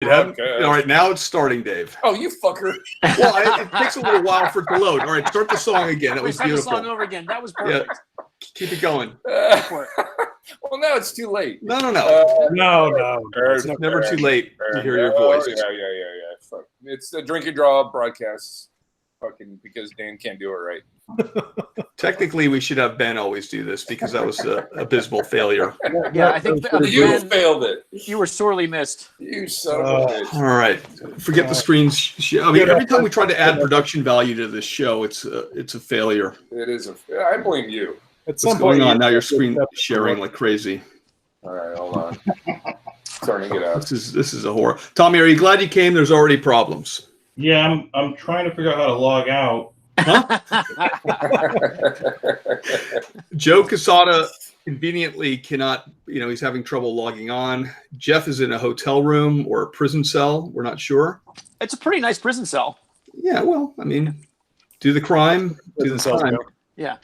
All right, now it's starting, Dave. Oh, you fucker. Well, it takes a little while for it to load. All right, start the song again. That was beautiful. Start the song over again. That was perfect. Yeah. Keep it going. Well, now it's too late. No. No. It's never too late to hear your voice. Yeah. Fuck. It's a drink and draw broadcast. Fucking because Dan can't do it right. Technically, we should have Ben always do this because that was an abysmal failure. Yeah, I think You Ben, failed it. You were sorely missed. You son of a bitch. All right, forget the screens. I mean, every time we try to add production value to this show, it's a failure. It is I blame you. What's going on now? Your screen sharing like crazy. All right, hold on. Turning it out. This is a horror. Tommy, are you glad you came? There's already problems. Yeah, I'm trying to figure out how to log out. Huh? Joe Quesada conveniently cannot, he's having trouble logging on. Jeff is in a hotel room or a prison cell. We're not sure. It's a pretty nice prison cell. Yeah, well, I mean, do the crime, do the time. Yeah.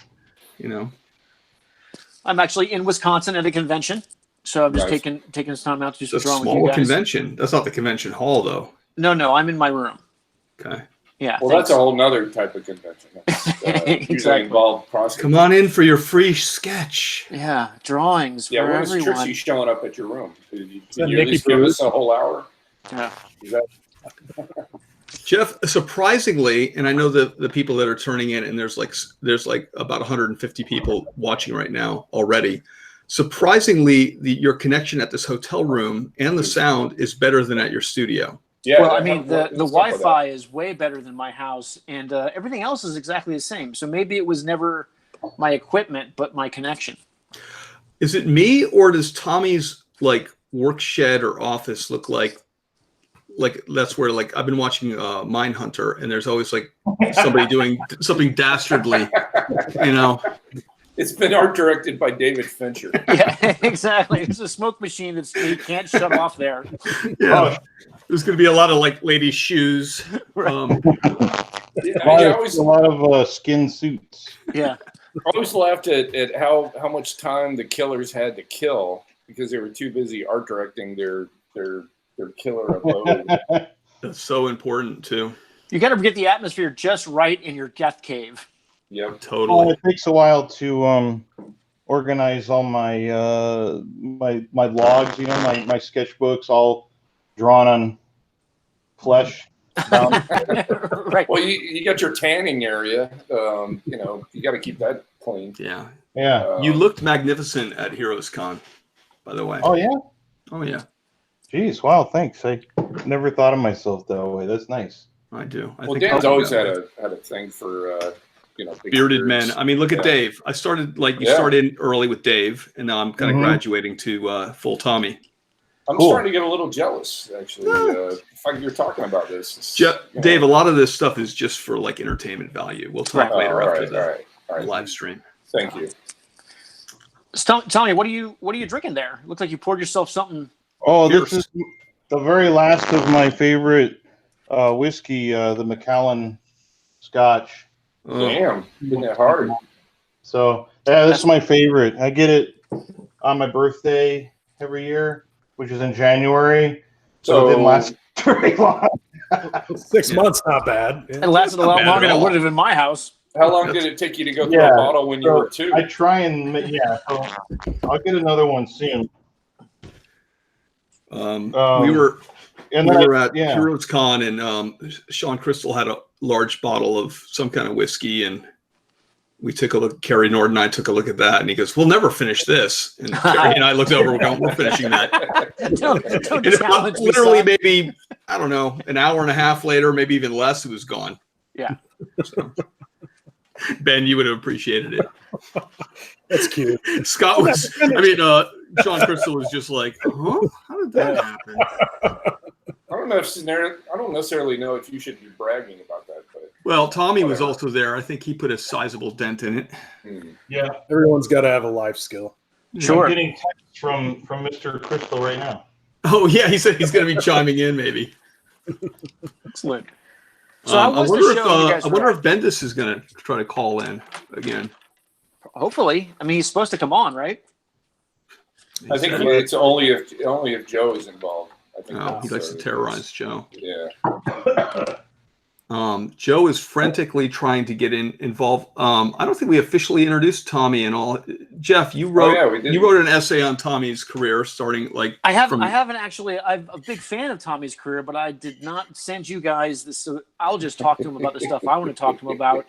I'm actually in Wisconsin at a convention, so I'm just taking this time out to do some drawing with you guys. Small convention. That's not the convention hall, though. No, I'm in my room. Okay. Yeah. Well, that's a whole nother type of convention. Usually involved prostitutes. Come on in for your free sketch. Yeah, drawings. Yeah, for where's everyone. Trixie showing up at your room? Did you at least give us a whole hour? Yeah. Jeff, surprisingly, and I know the people that are turning in, and there's like about 150 people watching right now already. Surprisingly, your connection at this hotel room and the sound is better than at your studio. Yeah, well, I mean, the Wi-Fi is way better than my house, and everything else is exactly the same. So maybe it was never my equipment, but my connection. Is it me, or does Tommy's like work shed or office look like that's where I've been watching Mindhunter, and there's always like somebody doing something dastardly, It's been art directed by David Fincher. Yeah, exactly. It's a smoke machine that you can't shut off there. Yeah. There's going to be a lot of like ladies' shoes. A lot of skin suits. Yeah. I always laughed at how much time the killers had to kill because they were too busy art directing their killer abode. That's so important too. You got to get the atmosphere just right in your death cave. Yep, totally. Well, it takes a while to organize all my my logs. My sketchbooks all drawn on flesh. Right. Well, you got your tanning area. You got to keep that clean. Yeah. Yeah. You looked magnificent at Heroes Con, by the way. Oh yeah. Oh yeah. Jeez, wow, thanks. I never thought of myself that way. That's nice. I do. Well, Dan's always had a thing for bearded men. I mean, look at Dave. I started started early with Dave, and now I'm kind of graduating to full Tommy. I'm starting to get a little jealous, actually. You're talking about this. Dave, a lot of this stuff is just for like entertainment value. We'll talk later after the live stream. Thank you. Tommy, what are you drinking there? Looks like you poured yourself something. Oh, this is the very last of my favorite whiskey, the Macallan Scotch. Damn, isn't that hard? So yeah, this is my favorite. I get it on my birthday every year, which is in January. So it didn't last very long. 6 months, not bad. Yeah. It lasted a lot longer than it would have in my house. How long did it take you to go through a bottle when you were 2? I try and so I'll get another one soon. We were at Heroes Con, and Sean Crystal had a large bottle of some kind of whiskey, and we took a look. Kerry Nord and I took a look at that, and he goes, "We'll never finish this." And Kerry and I looked over. We're finishing that. don't literally, maybe I don't know, an hour and a half later, maybe even less, it was gone. Yeah. So, Ben, you would have appreciated it. That's cute. Scott was. Sean Crystal was just like, "Huh? How did that happen?" I don't necessarily know if you should be bragging about that, but well, Tommy was also there. I think he put a sizable dent in it. Yeah, everyone's got to have a life skill. Sure. I'm getting texts from Mr. Crystal right now. Oh yeah, he said he's going to be chiming in, maybe. Excellent. So I wonder if Bendis is going to try to call in again. Hopefully, I mean he's supposed to come on, right? I think it's only if Joe is involved. I think he likes to terrorize Joe. Yeah. Joe is frantically trying to get involved. I don't think we officially introduced Tommy and all. Jeff, you wrote an essay on Tommy's career, starting like I haven't actually. I'm a big fan of Tommy's career, but I did not send you guys this. So I'll just talk to him about the stuff I want to talk to him about.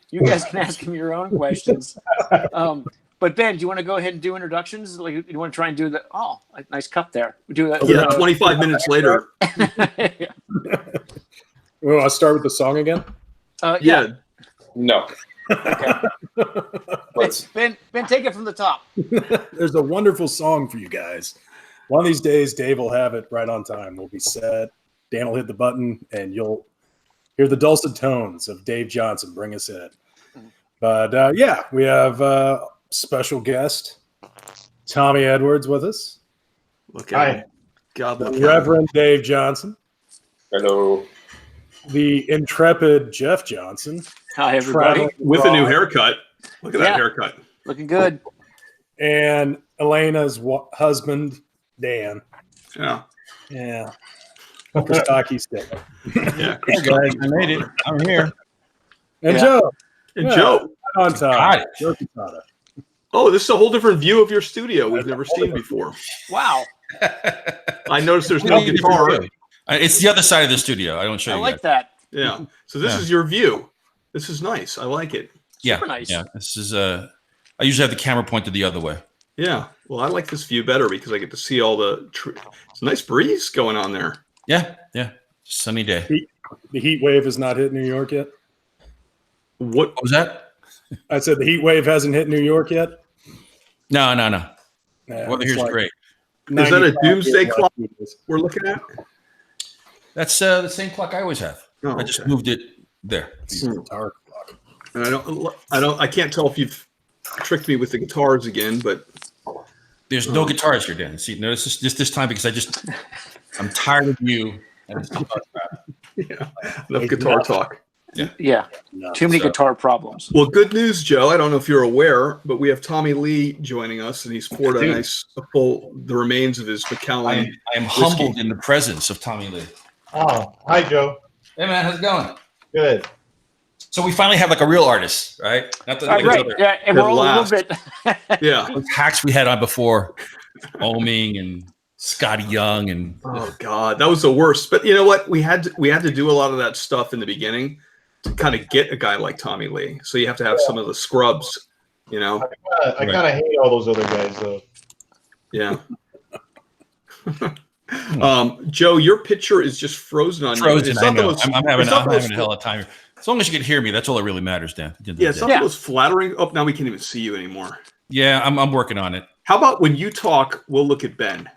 You guys can ask him your own questions. But Ben, do you want to go ahead and do introductions? Like, you want to try and do the nice cup there? We do that. Yeah, 25 minutes later. Well, I'll start with the song again. Yeah. No. Okay. Ben, take it from the top. There's a wonderful song for you guys. One of these days, Dave will have it right on time. We'll be set. Dan will hit the button, and you'll hear the dulcet tones of Dave Johnson bring us in. But we have a special guest, Tommy Edwards, with us. Look at him. God, look Reverend Dave Johnson. Hello. The intrepid Jeff Johnson. Hi, everybody. With a new haircut. Look at that haircut. Looking good. And Elena's husband, Dan. Yeah. Yeah. Kostaki stick. Yeah. Hey guys, I made it. I'm here. And Joe. And Joe. On top. Joe Quesada. Oh, this is a whole different view of your studio we've never seen before. Wow. I noticed there's no guitar. It's the other side of the studio. I don't show you. I like that. Yeah. So this is your view. This is nice. I like it. Super nice. Yeah. This is I usually have the camera pointed the other way. Yeah. Well, I like this view better because I get to see all the it's a nice breeze going on there. Yeah. Yeah. Sunny day. The heat wave has not hit New York yet. What was that? I said the heat wave hasn't hit New York yet. No. Yeah, Weather here's great. Is that a doomsday clock we're looking at? That's the same clock I always have. Oh, I just moved it there. Guitar clock. And I can't tell if you've tricked me with the guitars again, but there's no guitars here, Dan. See, no, this is just this time because I'm tired of you. Yeah, enough guitar talk. Yeah. Too many guitar problems. Well, good news, Joe. I don't know if you're aware, but we have Tommy Lee joining us, and he's poured the remains of his Macallan. I am humbled in the presence of Tommy Lee. Oh, hi, Joe. Hey, man, how's it going? Good. So we finally have like a real artist, right? Not the Right. Yeah, and we're all a little bit. Yeah. Those hacks we had on before, Oming and Scotty Young and oh god, that was the worst. But you know what? We had to do a lot of that stuff in the beginning to kind of get a guy like Tommy Lee. So you have to have some of the scrubs, you know. I kind of hate all those other guys though. Yeah. Joe, your picture is just frozen on you. It's I know. I'm having a hell of a time. As long as you can hear me, that's all that really matters, Dan. Yeah, it's not the most flattering. Oh, now we can't even see you anymore. Yeah, I'm working on it. How about when you talk, we'll look at Ben?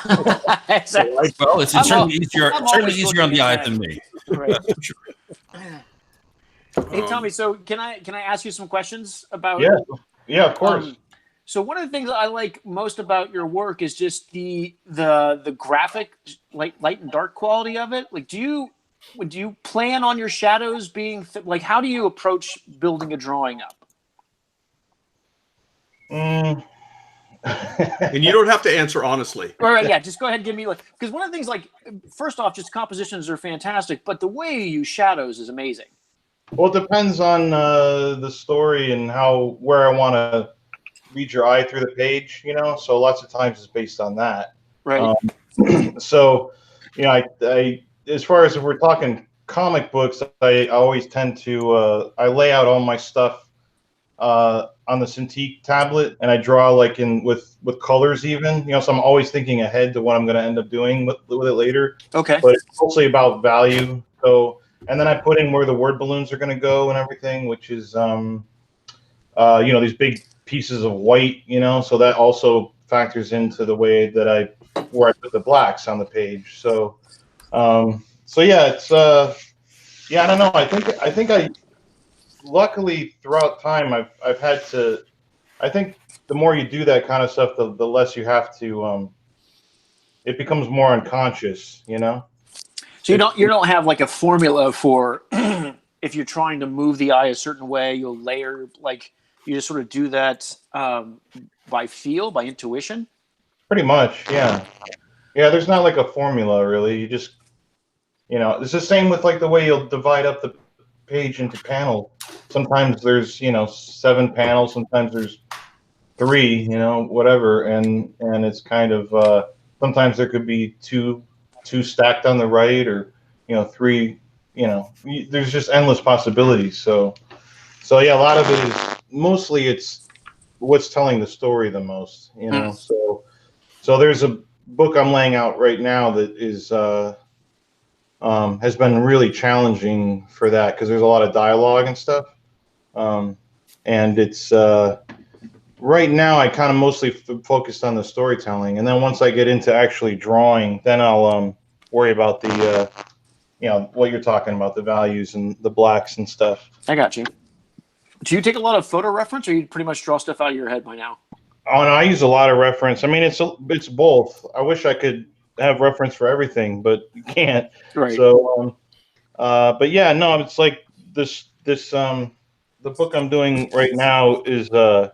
Well, it's certainly easier on the eye than me. Right. Hey, Tommy. So can I ask you some questions about? Yeah, of course. So one of the things I like most about your work is just the graphic light and dark quality of it. Like, do you plan on your shadows being like? How do you approach building a drawing up? And you don't have to answer honestly. Right, yeah. Just go ahead and give me because one of the things first off, just compositions are fantastic, but the way you use shadows is amazing. Well, it depends on the story and where I want to read your eye through the page, you know. So lots of times it's based on that. Right. So, you know, I as far as if we're talking comic books, I always tend to I lay out all my stuff on the Cintiq tablet, and I draw with colors even, you know, so I'm always thinking ahead to what I'm going to end up doing with it later. Okay. But it's mostly about value. So, and then I put in where the word balloons are going to go and everything, which is, you know, these big pieces of white, you know, so that also factors into the way that where I put the blacks on the page. So, yeah, it's, yeah, I don't know. I think I luckily throughout time I've had to, I think the more you do that kind of stuff, the less you have to, it becomes more unconscious, you know? So you don't have like a formula for if you're trying to move the eye a certain way, you'll layer, like you just sort of do that by feel, by intuition? Pretty much, yeah. Yeah, there's not like a formula really. You just, it's the same with like the way you'll divide up the page into panels. Sometimes there's 7 panels, sometimes there's 3, whatever, and it's kind of sometimes there could be two stacked on the right, or 3. There's just endless possibilities. So yeah, a lot of it is mostly it's what's telling the story the most. So there's a book I'm laying out right now that is has been really challenging for that, because there's a lot of dialogue and stuff, and it's right now I kind of mostly focused on the storytelling, and then once I get into actually drawing, then I'll worry about the what you're talking about, the values and the blacks and stuff. I got you. Do you take a lot of photo reference, or you pretty much draw stuff out of your head by now? Oh no, I use a lot of reference. I mean, it's both. I wish I could have reference for everything, but you can't. Right. So, but yeah, no, it's like this the book I'm doing right now is I'm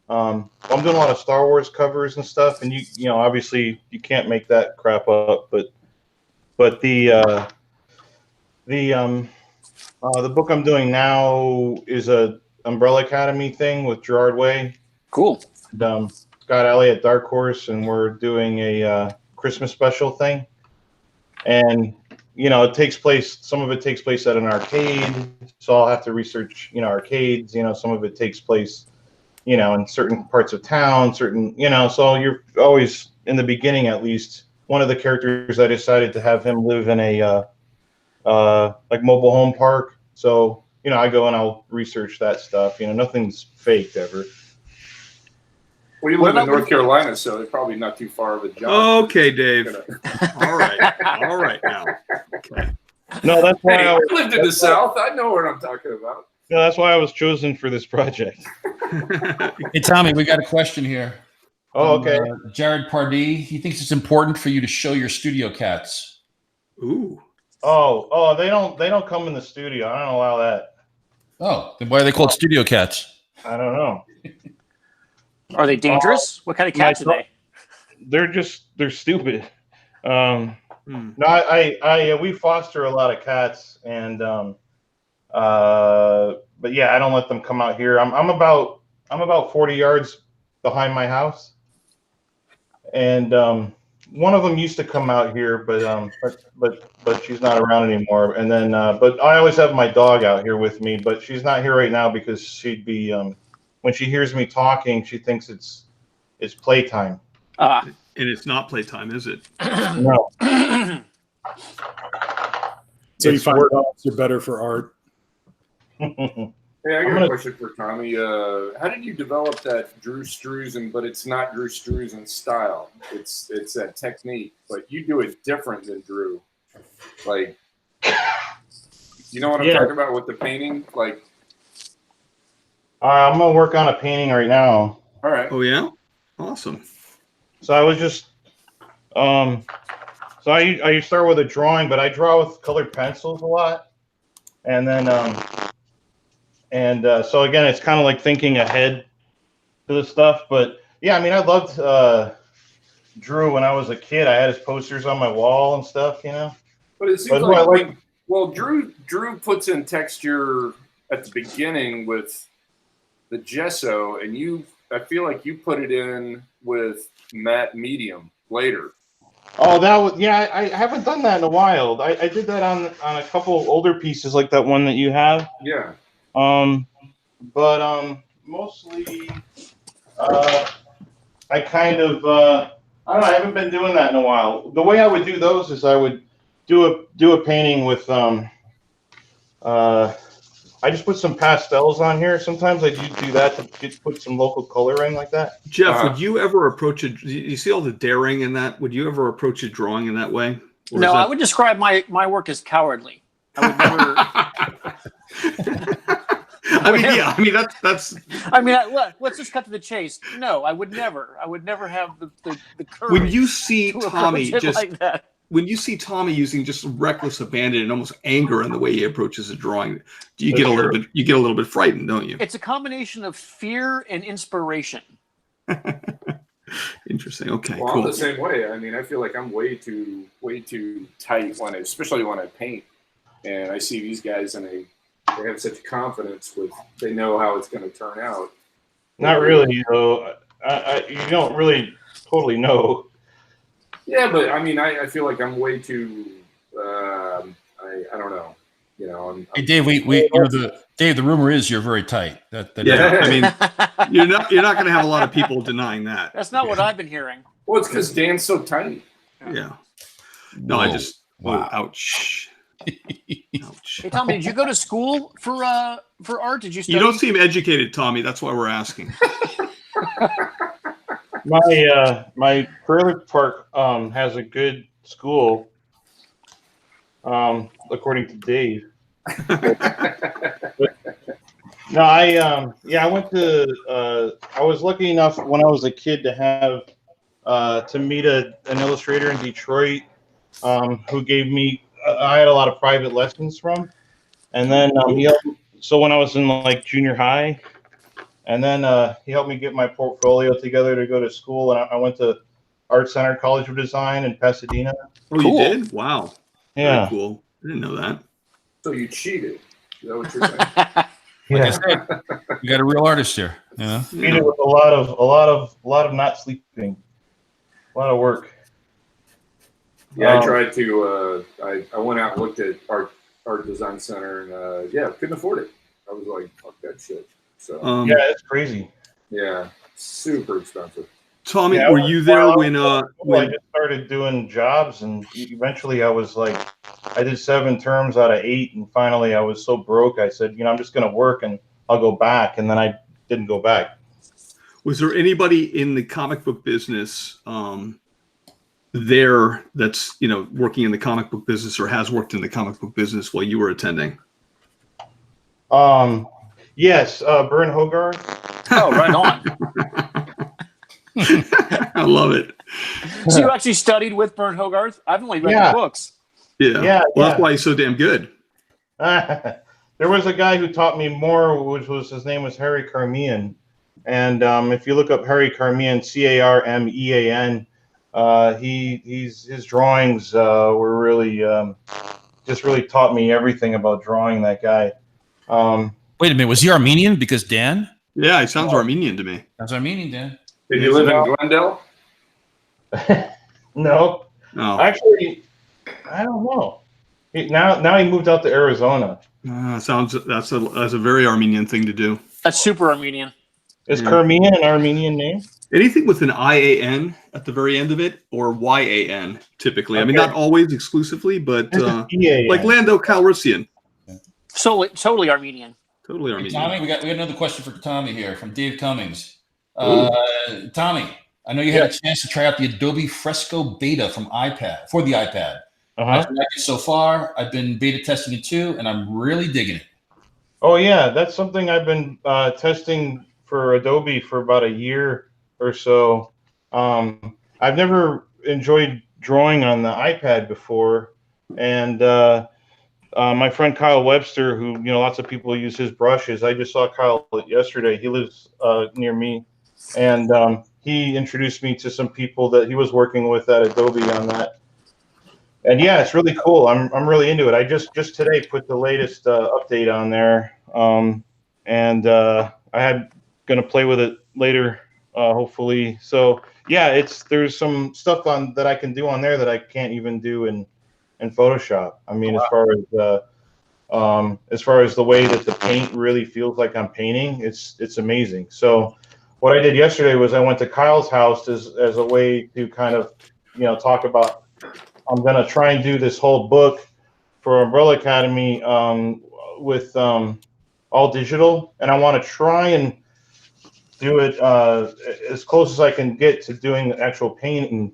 doing a lot of Star Wars covers and stuff, and you obviously you can't make that crap up, but the book I'm doing now is a Umbrella Academy thing with Gerard Way. Cool. And, Scott Alley at Dark Horse, and we're doing a Christmas special thing, and it takes place. Some of it takes place at an arcade, so I'll have to research arcades. Some of it takes place in certain parts of town, so you're always, in the beginning at least, one of the characters I decided to have him live in a like mobile home park, so I go and I'll research that stuff. Nothing's faked ever. Well, you live in North Carolina, so it's probably not too far of a jump. Okay, Dave. All right now. Okay. No, that's why I lived in the South. I know what I'm talking about. No, that's why I was chosen for this project. Hey, Tommy, we got a question here. Oh, okay. Jared Pardee, he thinks it's important for you to show your studio cats. Ooh. Oh, they don't come in the studio. I don't allow that. Oh, then why are they called studio cats? I don't know. Are they dangerous? What kind of cats are they? They're stupid. No, we foster a lot of cats, and but yeah, I don't let them come out here. I'm about 40 yards behind my house, and one of them used to come out here, but she's not around anymore. And then but I always have my dog out here with me, but she's not here right now because she'd be when she hears me talking, she thinks it's playtime. And it's not playtime, is it? No. So you find dogs are better for art? Hey, I got a question for Tommy. How did you develop that Drew Struzan, but it's not Drew Struzan style? It's that technique, but you do it different than Drew. Like, you know what I'm talking about with the painting? Like, I'm gonna work on a painting right now. All right. Oh yeah, awesome. So I was just so I start with a drawing, but I draw with colored pencils a lot, and then so again, it's kind of like thinking ahead to the stuff. But yeah, I mean, I loved Drew when I was a kid. I had his posters on my wall and stuff, But it seems like Drew puts in texture at the beginning with the gesso, and I feel like you put it in with matte medium later. Oh, I haven't done that in a while. I did that on a couple older pieces, like that one that you have. Yeah. But mostly, I kind of I don't know. I haven't been doing that in a while. The way I would do those is I would do a painting with I just put some pastels on here. Sometimes I do that to put some local color in like that. Jeff, would you ever approach it? You see all the daring in that? Would you ever approach a drawing in that way? No, I would describe my work as cowardly. I would never. That's. I mean, let's just cut to the chase. No, I would never. I would never have the courage. When you see Tommy just like that. When you see Tommy using just reckless abandon and almost anger in the way he approaches a drawing, you get a little bit. You get a little bit frightened, don't you? It's a combination of fear and inspiration. Interesting. Okay, Well, cool. I'm the same way. I mean, I feel like I'm way too tight especially when I paint, and I see these guys and they have such confidence they know how it's going to turn out. Not really, though. You don't really totally know. Yeah, but I mean, I feel like I'm way too. I don't know. You know, Hey, Dave, Dave, the rumor is you're very tight. Yeah, I mean, you're not going to have a lot of people denying that. That's not what I've been hearing. Well, it's because Dan's so tiny. Yeah. No, Whoa. I just. Wow. Oh, ouch. Ouch. Hey, Tommy, did you go to school for art? Did you study? You don't seem educated, Tommy. That's why we're asking. My trailer park has a good school, according to Dave. No, I went to. I was lucky enough when I was a kid to have to meet an illustrator in Detroit who gave me. I had a lot of private lessons from, and then so when I was in like junior high, and then he helped me get my portfolio together to go to school, and I went to Art Center College of Design in Pasadena. Oh, cool. You did? Wow. Yeah. Very cool. I didn't know that. So you cheated. Is that what you're saying? Like I said, you got a real artist here. Yeah. Cheated with a lot of not sleeping, a lot of work. Yeah, I tried to. I went out and looked at Art Design Center, and couldn't afford it. I was like, fuck that shit. So yeah, it's crazy. Yeah, super expensive. Tommy, were you there when I just started doing jobs, and eventually I was like, I did 7 terms out of 8, and finally I was so broke. I said, I'm just going to work and I'll go back, and then I didn't go back. Was there anybody in the comic book business there that's working in the comic book business or has worked in the comic book business while you were attending? Yes, Bern Hogarth. Oh, right on. I love it. So you actually studied with Bern Hogarth? I've only read the books. Yeah. Well, that's why he's so damn good. There was a guy who taught me more, his name was Harry Karimian. And if you look up Harry Karimian, Carmean, his drawings were really just really taught me everything about drawing, that guy. Wait a minute, was he Armenian? Because Dan? Yeah, he sounds Armenian to me. Sounds Armenian, Dan. Did you live in Glendale? No. Oh. Actually, I don't know. Now he moved out to Arizona. That's a very Armenian thing to do. That's super Armenian. Is Karimian an Armenian name? Anything with an IAN at the very end of it, or YAN, typically. Okay. I mean, not always exclusively, but like Lando Calrissian. Totally Armenian. Totally Armenian. Hey, Tommy, we got another question for Tommy here from Dave Cummings. Tommy, I know you had a chance to try out the Adobe Fresco beta for the iPad. I've liked it so far. I've been beta testing it too, and I'm really digging it. Oh yeah, that's something I've been testing for Adobe for about a year or so. I've never enjoyed drawing on the iPad before, and my friend Kyle Webster, who lots of people use his brushes. I just saw Kyle yesterday. He lives near me, and he introduced me to some people that he was working with at Adobe on that. And yeah, it's really cool. I'm really into it. I just today put the latest update on there, and I had gonna play with it later, hopefully. So yeah, there's some stuff that I can do on there that I can't even do in Photoshop. I mean, as far as the way that the paint really feels like I'm painting, it's amazing. So what I did yesterday was I went to Kyle's house as a way to kind of talk about. I'm gonna try and do this whole book for Umbrella Academy with all digital, and I want to try and do it as close as I can get to doing actual painting.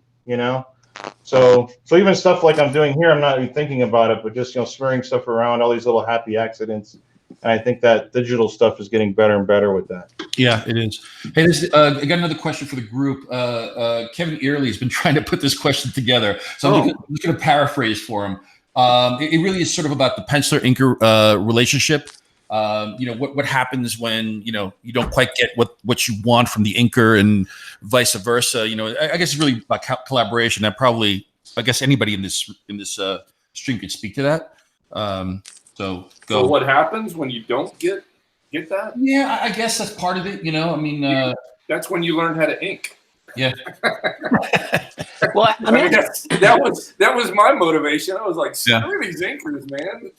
So even stuff like I'm doing here, I'm not even thinking about it, but just smearing stuff around, all these little happy accidents. And I think that digital stuff is getting better and better with that. Yeah, it is. Hey, I got another question for the group. Kevin Earley has been trying to put this question together, so I'm just going to paraphrase for him. It really is sort of about the penciler-inker relationship. What happens when you don't quite get what you want from the inker and vice versa. I guess it's really about collaboration. I guess anybody in this stream could speak to that. So go. So what happens when you don't get that? Yeah, I guess that's part of it. That's when you learn how to ink. Yeah. Well, that was my motivation. I was like, screw these inkers, man.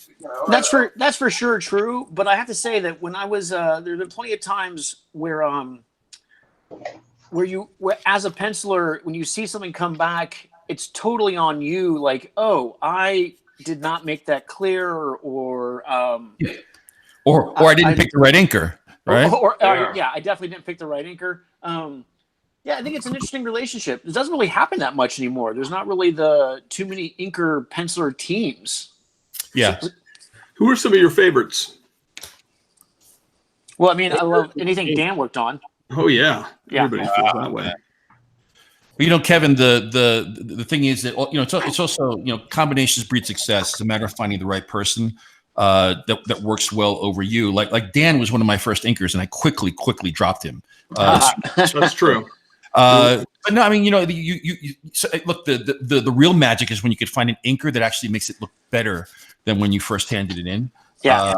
That's for sure true. But I have to say that when I was there have been plenty of times where as a penciler, when you see something come back, it's totally on you. Like, oh, I did not make that clear, or I didn't pick the right inker, right? I definitely didn't pick the right inker. I think it's an interesting relationship. It doesn't really happen that much anymore. There's not really too many inker penciler teams. Yeah. Who are some of your favorites? Well, I love anything Dan worked on. Oh yeah. Everybody feels that way. Well, Kevin, the thing is that it's also combinations breed success. It's a matter of finding the right person that works well over you. Like Dan was one of my first inkers, and I quickly dropped him. That's true. But no, look, the real magic is when you could find an inker that actually makes it look better than when you first handed it in. Yeah.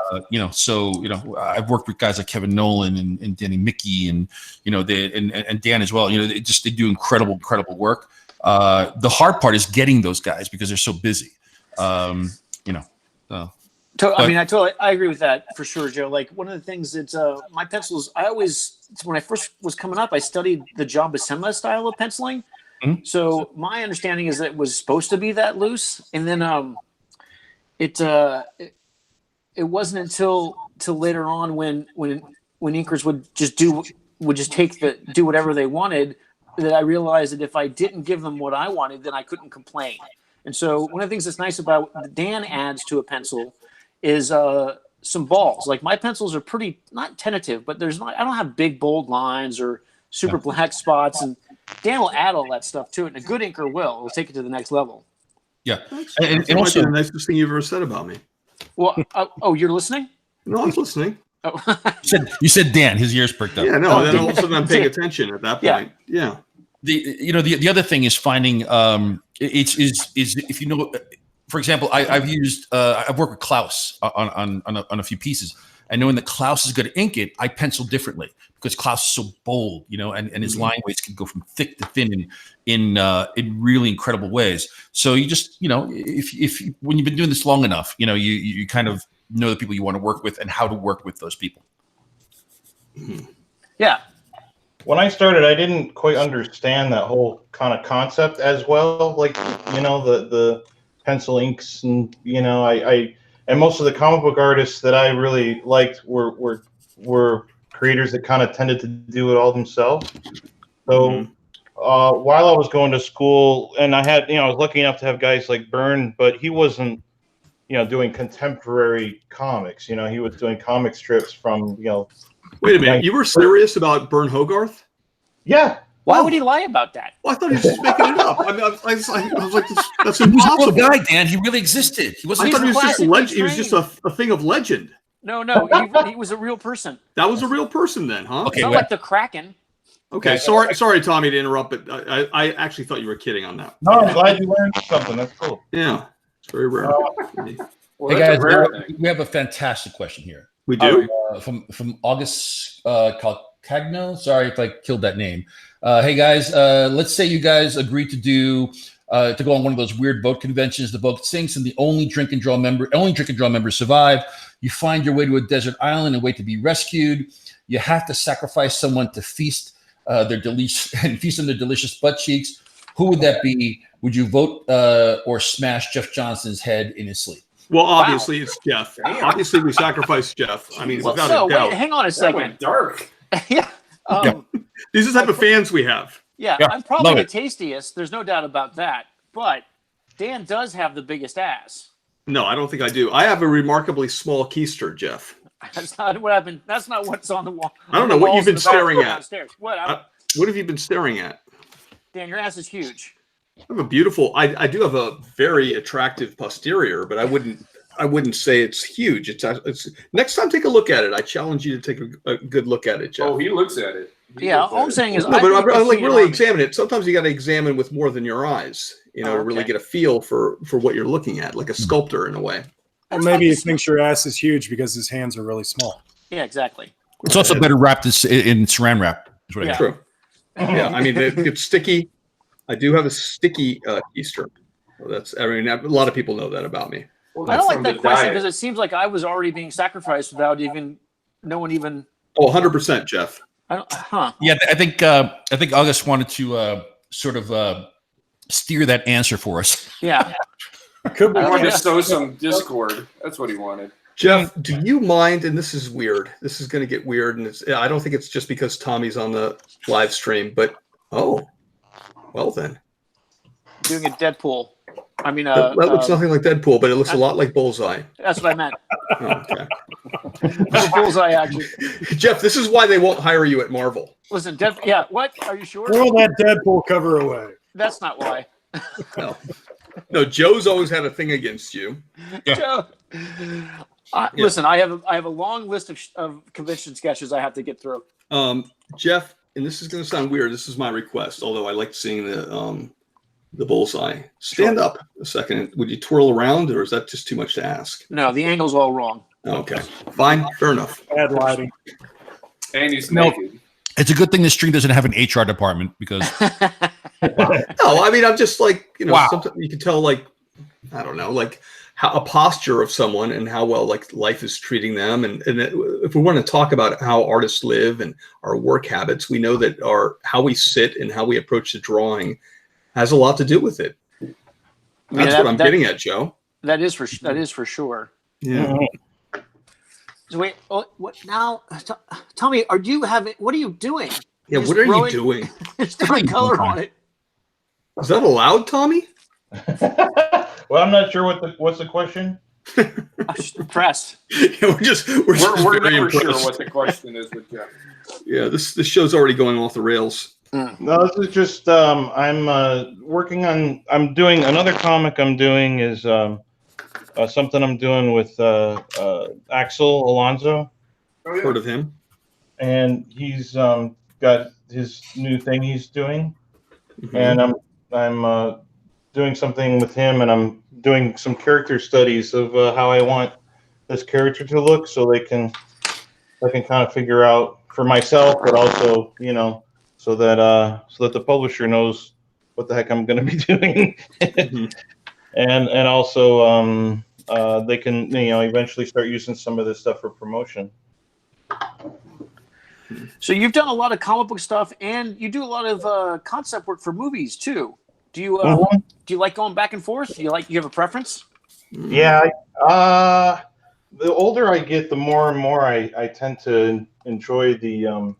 I've worked with guys like Kevin Nolan and Danny Mickey and Dan as well. They do incredible work. The hard part is getting those guys because they're so busy. I agree with that for sure, Joe. Like one of the things that my pencils, when I first was coming up, I studied the John Buscema style of penciling. Mm-hmm. So my understanding is that it was supposed to be that loose, and then it wasn't until later on when inkers would just do whatever they wanted that I realized that if I didn't give them what I wanted, then I couldn't complain. And so one of the things that's nice about what Dan adds to a pencil is some balls. Like my pencils are pretty not tentative, but I don't have big bold lines or super black spots, and Dan will add all that stuff to it. And a good inker will take it to the next level. Yeah, and also the nicest thing you've ever said about me. Well, you're listening? No, I was listening. Oh. you said Dan. His ears perked up. Yeah, no. Then all of a sudden I'm paying attention at that point. Yeah. The other thing is finding is if for example, I've worked with Klaus on a few pieces, and knowing that Klaus is going to ink it, I pencil differently because Klaus is so bold, and his line weights can go from thick to thin in really incredible ways. So you just if when you've been doing this long enough, you kind of know the people you want to work with and how to work with those people. Yeah. When I started, I didn't quite understand that whole kind of concept as well. Like, the pencil inks and, and most of the comic book artists that I really liked were creators that kind of tended to do it all themselves. So while I was going to school, and I had, I was lucky enough to have guys like Byrne, but he wasn't, doing contemporary comics. He was doing comic strips from, Wait a minute, you were serious about Byrne Hogarth? Yeah. Why would he lie about that? Well, I thought he was just making it up. I was like, that's He was a impossible. real guy, Dan. He really existed. He wasn't. I thought he was just legend. He was just a thing of legend. No, he was a real person. That was a real person then, huh? Okay, not like the Kraken. Okay, sorry, Tommy, to interrupt, but I actually thought you were kidding on that. No, I'm glad you learned something. That's cool. Yeah, it's very rare. Well, Hey guys, thing. we have a fantastic question here. We do. From August Calcagno. Sorry if I killed that name. Hey guys, let's say you guys agreed to go on one of those weird boat conventions. The boat sinks, and the only drink and draw members survive. You find your way to a desert island and wait to be rescued. You have to sacrifice someone to feast on their delicious butt cheeks. Who would that be? Would you vote or smash Jeff Johnson's head in his sleep? Well, obviously it's Jeff. Obviously we sacrificed Jeff. I mean, without a doubt. Wait, hang on a second. That went dark. Yeah. These are the type of fans we have. Yeah, I'm probably the tastiest. There's no doubt about that. But Dan does have the biggest ass. No, I don't think I do. I have a remarkably small keister, Jeff. That's not what happened. That's not what's on the wall. I don't know what you've been staring at. Downstairs. What have you been staring at? Dan, your ass is huge. I have a beautiful. I do have a very attractive posterior, but I wouldn't I wouldn't say it's huge. It's next time take a look at it. I challenge you to take a good look at it, Jeff. Oh, he looks at it. All I'm saying is, no, but I like really examine it. Sometimes you got to examine with more than your eyes, to really get a feel for what you're looking at, like a sculptor in a way. Or maybe he thinks your ass is huge because his hands are really small. Yeah, exactly. It's also better wrapped in saran wrap. Is what I True. Yeah, I mean, it's sticky. I do have a sticky keister. A lot of people know that about me. Well, I don't like that question because it seems like I was already being sacrificed without no one even. Oh, 100%, Jeff. Yeah, I think August wanted to sort of steer that answer for us. Yeah. He wanted to sow some discord. That's what he wanted. Jeff, do you mind? And this is weird. This is going to get weird, and I don't think it's just because Tommy's on the live stream. But well then, doing a Deadpool. I mean, that looks nothing like Deadpool, but it looks a lot like Bullseye. That's what I meant. Okay. Bullseye action. Jeff, this is why they won't hire you at Marvel. Listen, what? Are you sure? Throw that Deadpool cover away. That's not why. No, Joe's always had a thing against you. Yeah. Joe. Listen, I have a long list of convention sketches I have to get through. Jeff, and this is going to sound weird. This is my request, although I like seeing the bullseye. Stand up a second. Would you twirl around, or is that just too much to ask? No, the angle's all wrong. Okay, fine, fair enough. Bad lighting. And he's naked. It's a good thing the stream doesn't have an HR department because. No, I mean, I'm just like, wow. Sometimes you can tell, like, I don't know, like how a posture of someone and how well like life is treating them. And if we want to talk about how artists live and our work habits, we know that how we sit and how we approach the drawing has a lot to do with it. That's what I'm getting at, Joe. That is for sure. Yeah. So wait, what now? Tell me, what are you doing? Yeah, what are you doing? It's throwing color on it. Is that allowed, Tommy? Well, I'm not sure what's the question. Impressed. Yeah, we're never sure what the question is with Jeff. Yeah, this show's already going off the rails. No, this is just I'm working on. I'm doing another comic. I'm doing is something I'm doing with Axel Alonso. Oh, yeah. Heard of him? And he's got his new thing he's doing, and I'm doing something with him, and I'm doing some character studies of how I want this character to look, so I can kind of figure out for myself, but also so that the publisher knows what the heck I'm going to be doing, and also they can eventually start using some of this stuff for promotion. So you've done a lot of comic book stuff, and you do a lot of concept work for movies too. Do you like going back and forth? Do you have a preference? Yeah. The older I get, the more and more I tend to enjoy the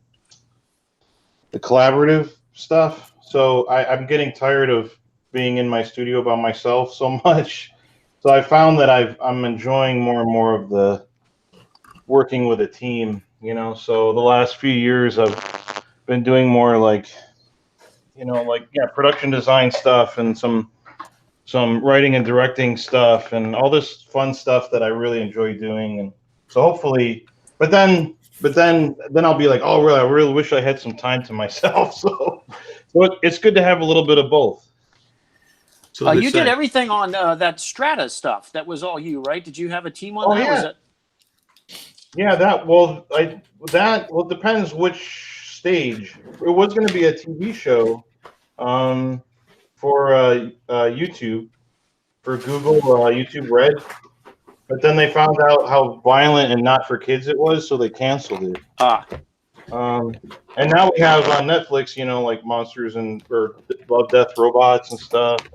collaborative stuff. So I'm getting tired of being in my studio by myself so much. So I found that I'm enjoying more and more of the working with a team. So the last few years I've been doing more production design stuff and some writing and directing stuff and all this fun stuff that I really enjoy doing. And so hopefully, but then I'll be like, oh, really? I really wish I had some time to myself. So it's good to have a little bit of both. So you did everything on that Strata stuff. That was all you, right? Did you have a team on that? Yeah. Was it... Yeah, it depends which stage. It was going to be a TV show for YouTube, for Google YouTube Red, but then they found out how violent and not for kids it was, so they canceled it. And now we have on Netflix, like Monsters or Love, Death, Robots and stuff.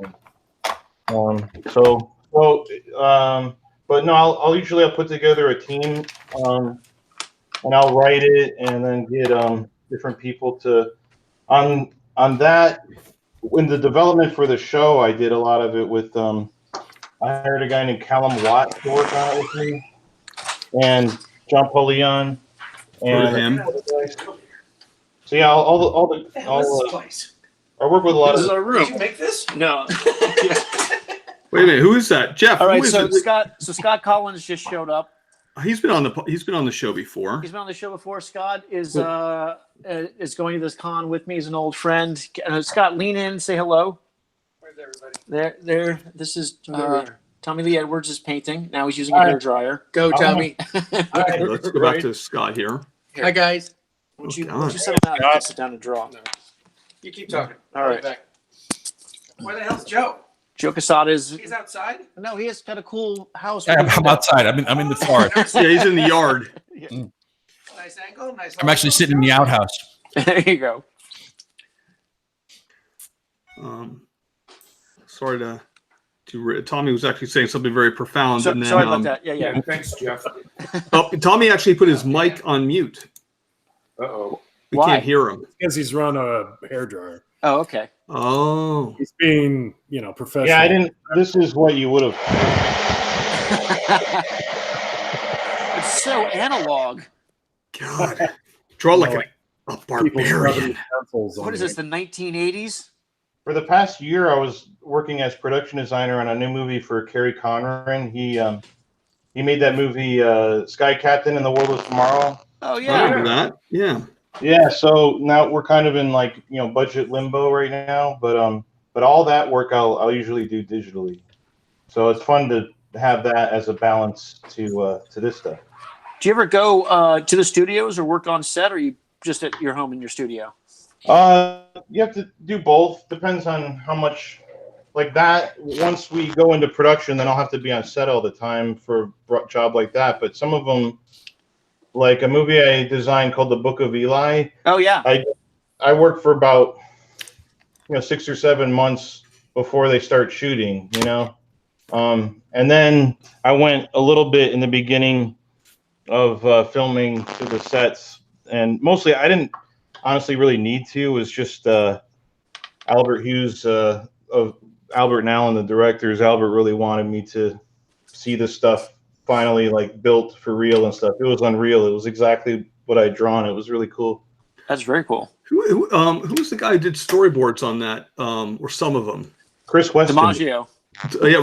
But no, I'll usually put together a team, and I'll write it, and then get different people to on that. In the development for the show, I did a lot of it with. I hired a guy named Callum Watt to work on it with me, and John Paulion. And him. So yeah, I work with a lot of. Did you make this? No. Wait a minute, who is that? Jeff. All right, who is so it? Scott Collins just showed up. He's been on the show before. He's been on the show before. Scott is going to this con with me. He's an old friend. Scott, lean in, say hello. Where's everybody? There. This is Tommy Lee Edwards is painting. Now he's using a hair dryer. Go, Tommy. Let's go back to Scott here. Hi, guys. Why don't you settle down and sit down and draw? No. You keep talking. All right. Back. Where the hell's Joe? Joe Quesada is. He's outside? No, he has got a cool house. I'm outside. I'm in the forest. Yeah, he's in the yard. Nice angle. Nice. I'm actually sitting in the outhouse. There you go. Sorry to Tommy was actually saying something very profound. And then, sorry about that. Yeah. Thanks, Jeff. Tommy actually put his mic on mute. Uh-oh. We Why? can't hear him. Because he's run a hair dryer. Oh, okay. Oh. He's being, professional. Yeah, I didn't. This is what you would have. It's so analog. God. Draw like a barbarian. What is this? The 1980s? For the past year, I was working as production designer on a new movie for Kerry Conran. He made that movie Sky Captain and the World of Tomorrow. Oh I yeah. remember that. Yeah. Yeah, so now we're kind of in budget limbo right now, but all that work I'll usually do digitally. So it's fun to have that as a balance to this stuff. Do you ever go to the studios or work on set, or are you just at your home in your studio? You have to do both. Depends on how much like that. Once we go into production, then I'll have to be on set all the time for a job like that. But some of them, like a movie I designed called The Book of Eli. Oh yeah. I worked for about 6 or 7 months before they start shooting. And then I went a little bit in the beginning of filming to the sets, and mostly I didn't honestly really need to. It was just Albert Hughes of Albert and Alan, the directors. Albert really wanted me to see this stuff finally built for real and stuff. It was unreal. It was exactly what I'd drawn. It was really cool. That's very cool. Who was the guy who did storyboards on that, or some of them? Chris Weston. DiMaggio. Yeah,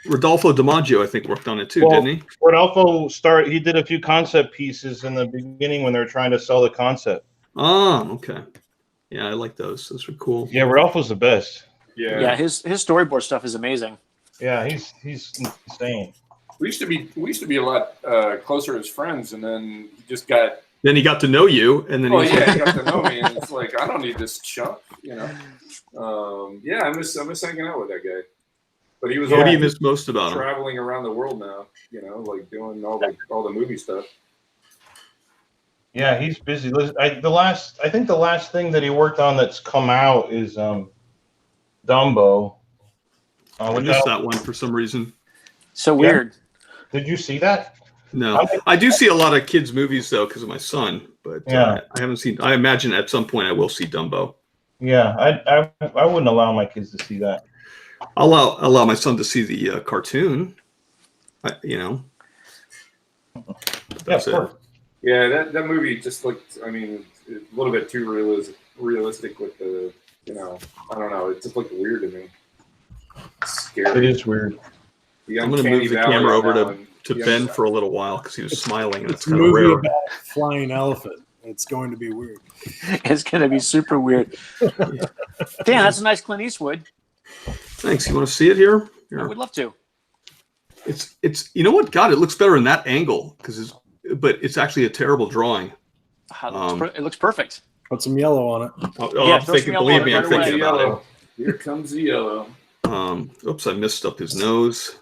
Rodolfo DiMaggio, I think, worked on it too, didn't he? Rodolfo he did a few concept pieces in the beginning when they were trying to sell the concept. Oh, okay. Yeah, I like those. Those were cool. Yeah, Rodolfo's the best. Yeah, his storyboard stuff is amazing. Yeah, he's insane. We used to be a lot closer as friends, and then he just got. Then he got to know you, and then he got to know me, and it's like I don't need this chump, I miss hanging out with that guy. But he was. What do you miss most about him? Traveling around the world now, doing all the movie stuff. Yeah, he's busy. I think the last thing that he worked on that's come out is Dumbo. I missed that one for some reason. So weird. Did you see that? No, I do see a lot of kids' movies though because of my son, but I haven't seen. I imagine at some point I will see Dumbo. Yeah, I wouldn't allow my kids to see that. I'll allow my son to see the cartoon. Yeah, of course. Yeah, that movie just looked. I mean, a little bit too realistic with the. I don't know. It just looked weird to me. It's scary. It is weird. I'm going to move the camera over to Ben for a little while because he was smiling, and it's kind of rare. About flying elephant. It's going to be weird. It's going to be super weird. Dan, that's a nice Clint Eastwood. Thanks. You want to see it here? I would love to. It's you know what? God, it looks better in that angle but it's actually a terrible drawing. It looks perfect. Put some yellow on it. I'm thinking. Believe me, I'm thinking about it. Here comes the yellow. Oops, I messed up his nose.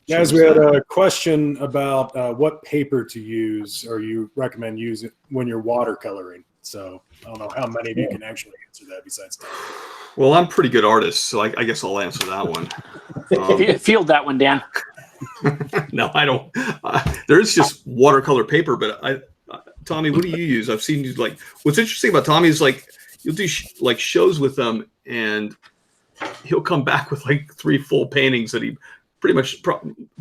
Guys, we had a question about what paper to use or you recommend using when you're watercoloring. So I don't know how many of you can actually answer that besides Tom. Well, I'm a pretty good artist, so I guess I'll answer that one. Field that one, Dan. No, I don't. There's just watercolor paper, but Tommy, what do you use? I've seen you what's interesting about Tommy is you'll do shows with them and he'll come back with 3 full paintings that he pretty much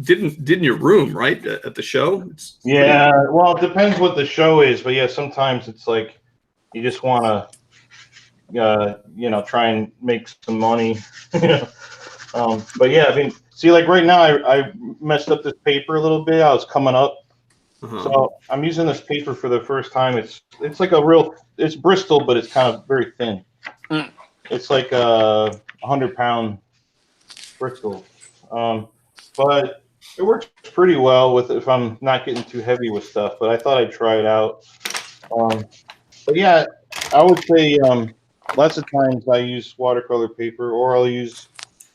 did in your room, right? At the show? Well, it depends what the show is, but yeah, sometimes it's you just want to, try and make some money. But yeah, I mean, see, like right now, I messed up this paper a little bit. I was coming up, so I'm using this paper for the first time. It's like it's Bristol, but it's kind of very thin. It's like a 100-pound Bristol, but it works pretty well with if I'm not getting too heavy with stuff. But I thought I'd try it out. But yeah, I would say lots of times I use watercolor paper, or I'll use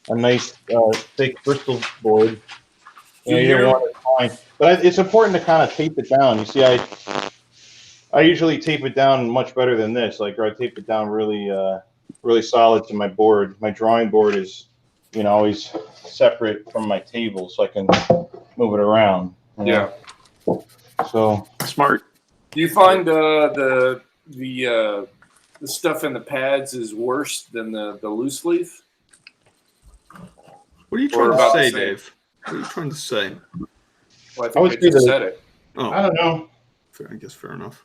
a nice thick Bristol board. Either one is fine. But it's important to kind of tape it down. You see, I usually tape it down much better than this. Like, I tape it down really really solid to my board. My drawing board is, always separate from my table, so I can move it around. Yeah. So smart. Do you find the stuff in the pads is worse than the loose leaf? What are you trying to say, Dave? What are you trying to say? Well, I think I just said it. Oh, I don't know. I guess fair enough.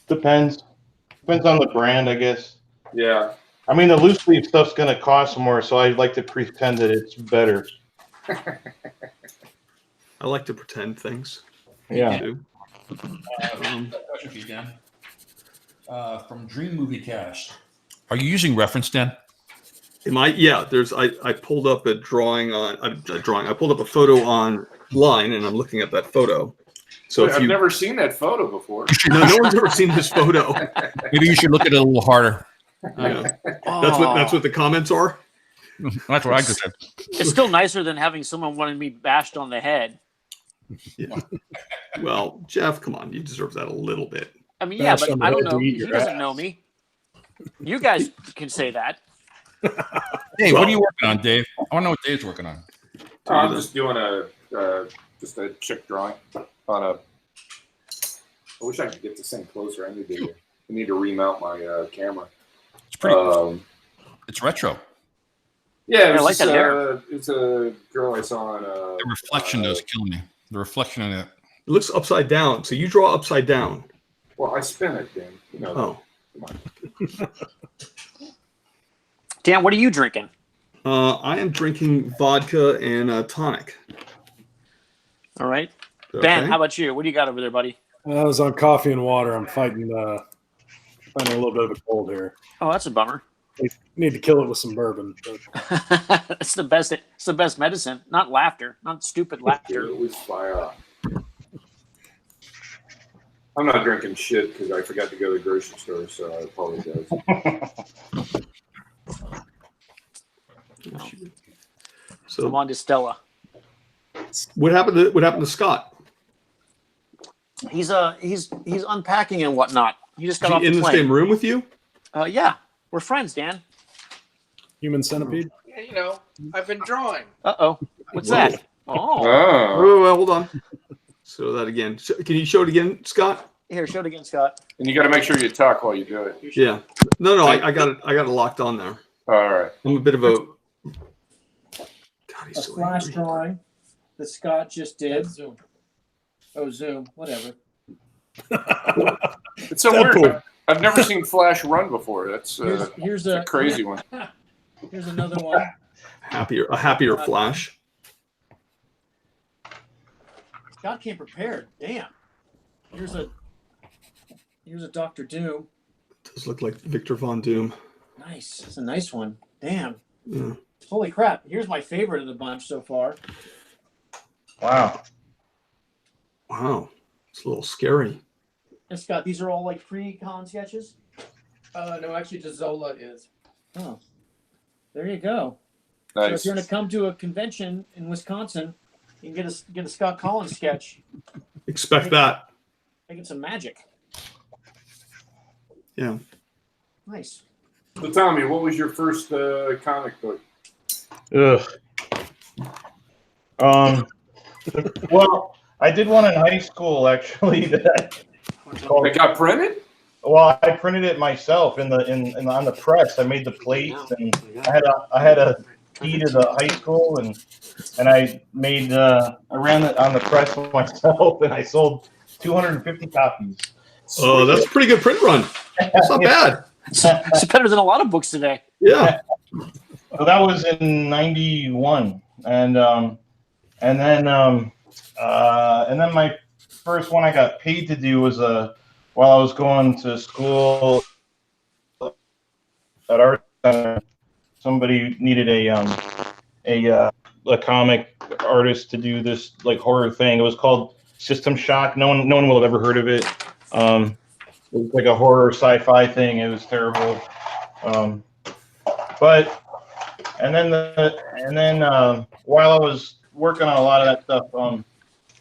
Depends on the brand, I guess. Yeah. I mean, the loose leaf stuff's going to cost more, so I like to pretend that it's better. I like to pretend things. Yeah. Question for you, Dan. From Dream Movie Cast. Are you using reference, Dan? Am I? Yeah. I pulled up a drawing on a drawing. I pulled up a photo online, and I'm looking at that photo. So I've never seen that photo before. No one's ever seen this photo. Maybe you should look at it a little harder. Yeah. That's what the comments are. That's what I just said. It's still nicer than having someone wanting me bashed on the head. Yeah. Well, Jeff, come on, you deserve that a little bit. I mean, yeah, but I don't know. He doesn't know me. You guys can say that. Hey, what are you working on, Dave? I want to know what Dave's working on. I'm just doing a chick drawing on a. I wish I could get this thing closer. I need to remount my camera. It's pretty. It's retro. Yeah, I like that hair. It's a girl I saw on. The reflection does kill me. The reflection on it. It looks upside down. So you draw upside down. Well, I spin it, Dan. Oh. Come on. Dan, what are you drinking? I am drinking vodka and tonic. All right. Okay. Ben, how about you? What do you got over there, buddy? I was on coffee and water. I'm fighting a little bit of a cold here. Oh, that's a bummer. Need to kill it with some bourbon. But It's the best. It's the best medicine. Not laughter. Not stupid laughter. It was fire. I'm not drinking shit because I forgot to go to the grocery store, so I apologize. So I'm on to Stella. what happened to Scott? He's unpacking and whatnot. He just got off in the the plane. same room with you? Yeah, we're friends, Dan. human centipede. Yeah, I've been drawing. Uh-oh. What's that? Oh. Well, hold on. So that again. Can you show it again, Scott? Here, show it again, Scott. And you got to make sure you talk while you do it. Yeah. No, I got it. I got it locked on there. All right. I'm a bit of a. God, he's A so flash angry. drawing that Scott just did. Zoom. Oh, Zoom. Whatever. It's so weird. I've never seen Flash run before. That's Here's a crazy one. Here's another one. A happier Flash. Scott came prepared. Damn. Here's a Dr. Doom. Does look like Victor Von Doom. Nice. That's a nice one. Damn. Yeah. Holy crap. Here's my favorite of the bunch so far. Wow. Wow. It's a little scary. And Scott, these are all like pre-con sketches? No, actually, Zola is. Oh. There you go. So if Nice. you're going to come to a convention in Wisconsin, you can get a Scott Collins sketch. Expect that. Making some magic. Yeah. Nice. So, Tommy, what was your first comic book? Ugh. Well, I did one in high school actually. It got printed? Well, I printed it myself on the press. I made the plates, and I had a key to the high school, and I ran it on the press myself, and I sold 250 copies. Oh, that's a pretty good print run. That's not bad. It's better than a lot of books today. Yeah. So that was in '91, and then my first one I got paid to do was while I was going to school at art center. Somebody needed a comic artist to do this like horror thing. It was called System Shock. No one will have ever heard of it. It was like a horror sci-fi thing. It was terrible. And then while I was working on a lot of that stuff,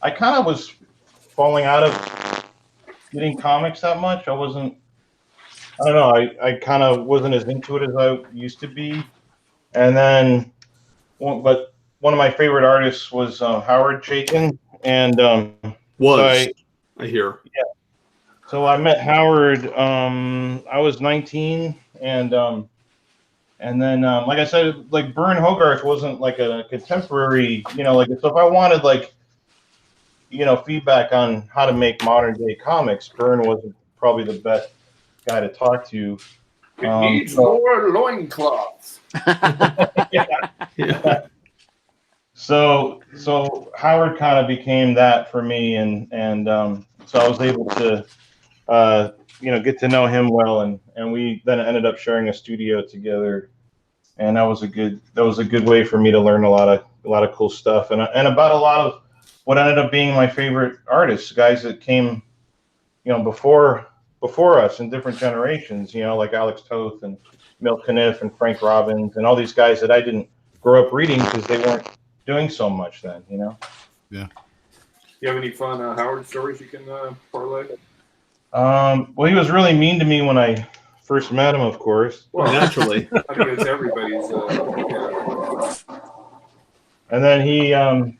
I kind of was falling out of getting comics that much. I don't know. I kind of wasn't as into it as I used to be. And then, but one of my favorite artists was Howard Chaykin, and I hear. Yeah. So I met Howard. I was 19, and then like I said, like Byrne Hogarth wasn't like a contemporary, like so if I wanted like, feedback on how to make modern day comics, Byrne wasn't probably the best guy to talk to. It needs more loincloths. Yeah. So Howard kind of became that for me, and so I was able to get to know him well, and we then ended up sharing a studio together, and that was a good way for me to learn a lot of cool stuff, and about a lot of what ended up being my favorite artists, guys that came before us in different generations, like Alex Toth and Milt Caniff and Frank Robbins and all these guys that I didn't grow up reading because they weren't doing so much then, Yeah. Do you have any fun Howard stories you can parlay? Well, he was really mean to me when I first met him, of course. Well, naturally. I think it's everybody's. And then he, I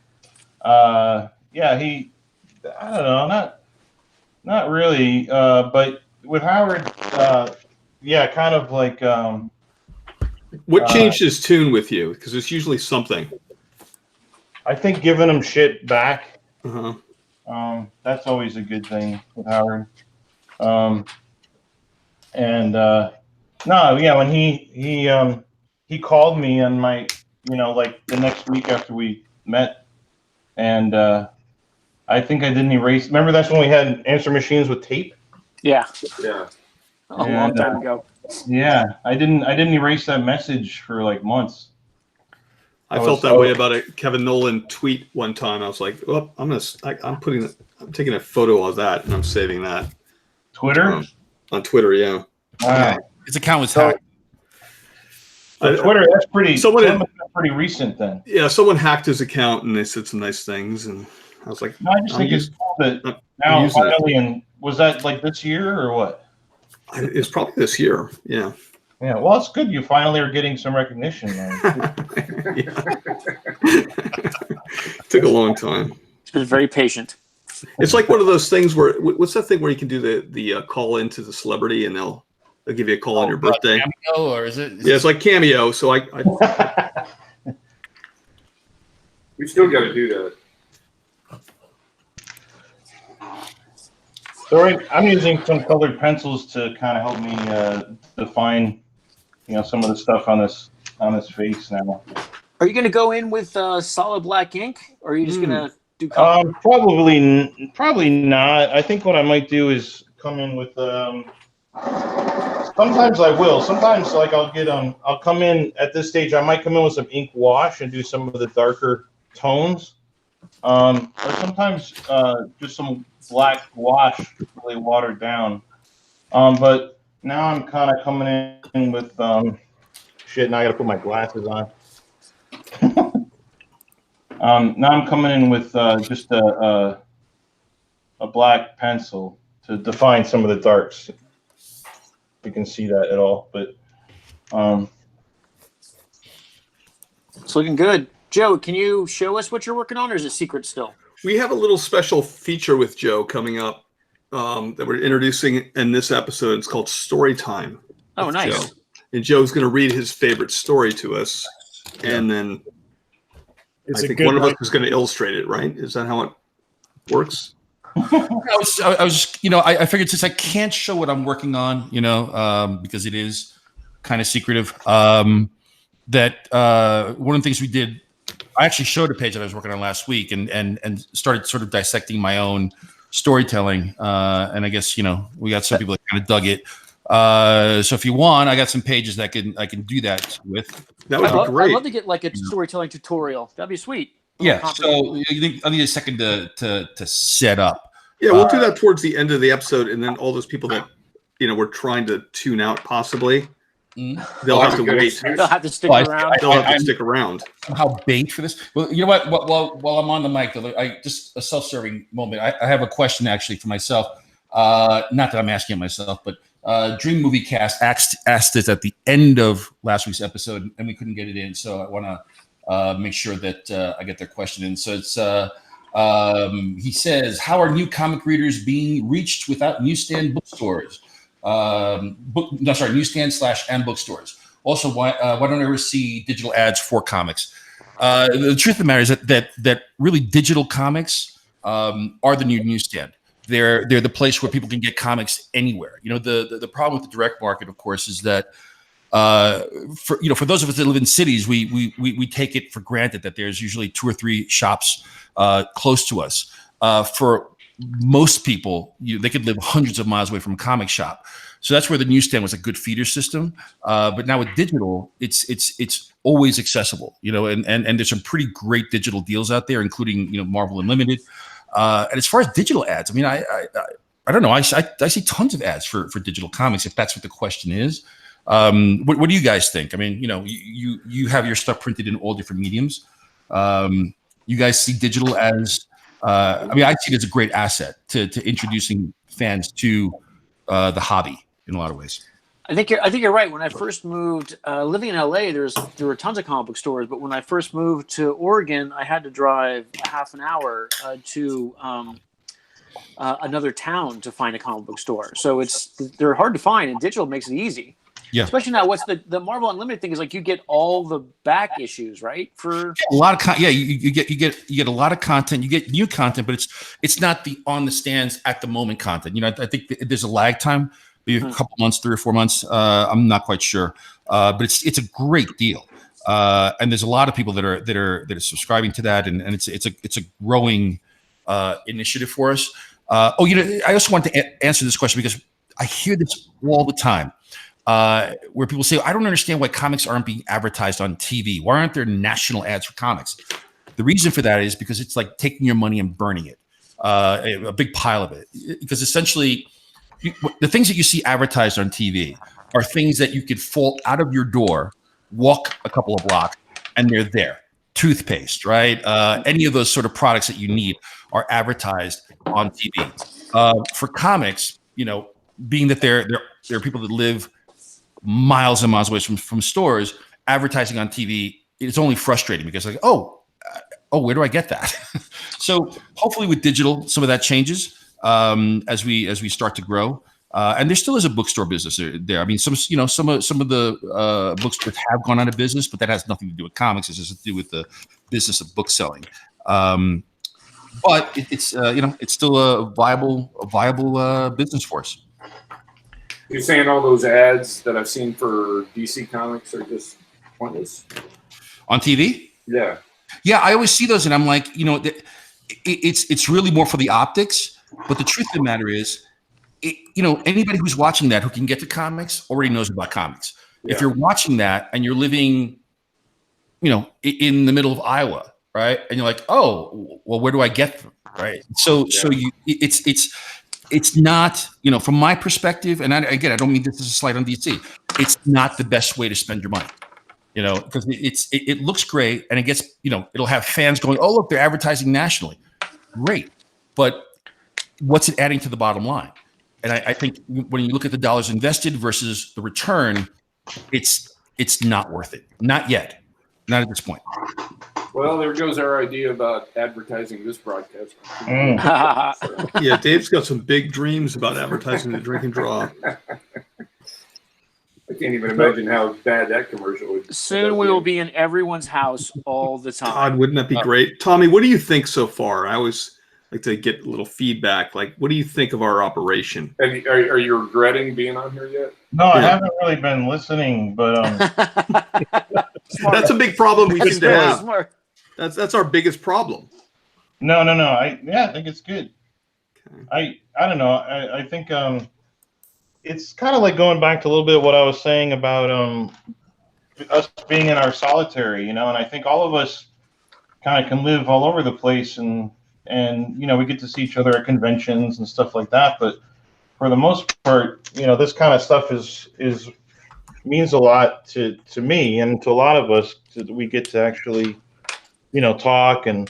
don't know, not really, but with Howard, kind of like. What changed his tune with you? Because it's usually something. I think giving him shit back. Uh-huh. That's always a good thing with Howard. When he called me on my, like the next week after we met, and I think I didn't erase. Remember that's when we had answer machines with tape. Yeah. Yeah. A long time ago. Yeah, I didn't erase that message for like months. I felt that way about a Kevin Nolan tweet one time. I was like, "Oh, I'm taking a photo of that and I'm saving that." Twitter? On Twitter, yeah. Wow. His account was hacked. Twitter, that's pretty recent then. Yeah, someone hacked his account and they said some nice things, and I was like, no, I just think it's cool that now finally, and was that like this year or what? It's probably this year, yeah. Yeah, well, it's good you finally are getting some recognition. Took a long time. It's been very patient. It's like one of those things where, what's that thing where you can do the call into the celebrity and they'll give you a call on your birthday? Cameo, or is it? Yeah, it's like Cameo. So I We still got to do that. So I'm using some colored pencils to kind of help me define, some of the stuff on this face now. Are you going to go in with solid black ink, or are you just going to do color? Probably not. I think what I might do is come in with. Sometimes I will. Sometimes, like I'll come in at this stage. I might come in with some ink wash and do some of the darker tones. Or sometimes just some black wash, really watered down. But now I'm kind of coming in with shit. Now I got to put my glasses on. Now I'm coming in with just a black pencil to define some of the darks. You can see that at all, but it's looking good. Joe, can you show us what you're working on, or is it secret still? We have a little special feature with Joe coming up that we're introducing in this episode. It's called Storytime. Oh, nice. Joe. And Joe's going to read his favorite story to us, and then I think one of us is going to illustrate it, right? Is that how it works? I figured since I can't show what I'm working on, because it is kind of secretive. that one of the things we did, I actually showed a page that I was working on last week and started sort of dissecting my own storytelling. And I guess, we got some people that kind of dug it. So if you want, I got some pages that I can do that with. That would be great. I'd love to get like a storytelling tutorial. That'd be sweet. Yeah. So you think I'll need a second to set up. Yeah, we'll do that towards the end of the episode, and then all those people that we're trying to tune out possibly. They'll have to wait. They'll have to stick around. They'll have to stick around. Somehow bait for this. Well, you know what? While I'm on the mic, I just a self-serving moment. I have a question actually for myself. Not that I'm asking it myself, but Dream Movie Cast asked this at the end of last week's episode, and we couldn't get it in. So I want to make sure that I get their question in. So it's he says, "How are new comic readers being reached without newsstand bookstores?" Newsstand / and bookstores. Also, why don't I ever see digital ads for comics? The truth of the matter is that really digital comics are the new newsstand. They're the place where people can get comics anywhere. The problem with the direct market, of course, is that for those of us that live in cities, we take it for granted that there's usually 2 or 3 shops close to us. For most people, they could live hundreds of miles away from a comic shop. So that's where the newsstand was a good feeder system. But now with digital, it's always accessible, and there's some pretty great digital deals out there, including, Marvel Unlimited. And as far as digital ads, I mean, I don't know. I see tons of ads for digital comics, if that's what the question is. What do you guys think? I mean, you have your stuff printed in all different mediums. You guys see digital as, I see it as a great asset to introducing fans to the hobby in a lot of ways. I think you're right. When I first moved, living in LA, there were tons of comic book stores. But when I first moved to Oregon, I had to drive a half an hour to another town to find a comic book store. So they're hard to find, and digital makes it easy. Yeah. Especially now, what's the Marvel Unlimited thing is like you get all the back issues, right? For a lot of you get a lot of content. You get new content, but it's not the on the stands at the moment content. I think there's a lag time, maybe a couple months, 3 or 4 months. I'm not quite sure, but it's a great deal, and there's a lot of people that are subscribing to that, and it's a growing initiative for us. I also want to answer this question because I hear this all the time. Where people say, I don't understand why comics aren't being advertised on TV. Why aren't there national ads for comics? The reason for that is because it's like taking your money and burning it, a big pile of it. Because essentially, the things that you see advertised on TV are things that you could fall out of your door, walk a couple of blocks, and they're there. Toothpaste, right? Any of those sort of products that you need are advertised on TV. For comics, being that there are people that live miles and miles away from stores, advertising on TV, it's only frustrating because like, where do I get that? So hopefully with digital, some of that changes as we start to grow. And there still is a bookstore business there. I mean, some of the bookstores have gone out of business, but that has nothing to do with comics. It's just to do with the business of book selling. But it's still a viable business for us. You're saying all those ads that I've seen for DC Comics are just pointless? On TV? Yeah. Yeah, I always see those and I'm like, it's really more for the optics. But the truth of the matter is, anybody who's watching that who can get to comics already knows about comics. Yeah. If you're watching that and you're living, in the middle of Iowa, right? And you're like, oh, well, where do I get them? Right. So it's not, from my perspective, and I don't mean this as a slight on DC. It's not the best way to spend your money, because it looks great and it gets, it'll have fans going, oh, look, they're advertising nationally. Great. But what's it adding to the bottom line? And I think when you look at the dollars invested versus the return, it's not worth it. Not yet. Not at this point. Well, there goes our idea about advertising this broadcast. Yeah, Dave's got some big dreams about advertising the Drink and Draw. I can't even imagine how bad that commercial would be. Soon we will be in everyone's house all the time. God, wouldn't that be great? Tommy, what do you think so far? I always like to get a little feedback. Like, what do you think of our operation? Are you regretting being on here yet? No, I haven't really been listening, but That's a big problem we seem to have. Smart. That's our biggest problem. No. I think it's good. Okay. I don't know. I think it's kind of like going back to a little bit of what I was saying about us being in our solitary, and I think all of us kind of can live all over the place, and we get to see each other at conventions and stuff like that. But for the most part, this kind of stuff means a lot to me and to a lot of us. We get to actually, talk and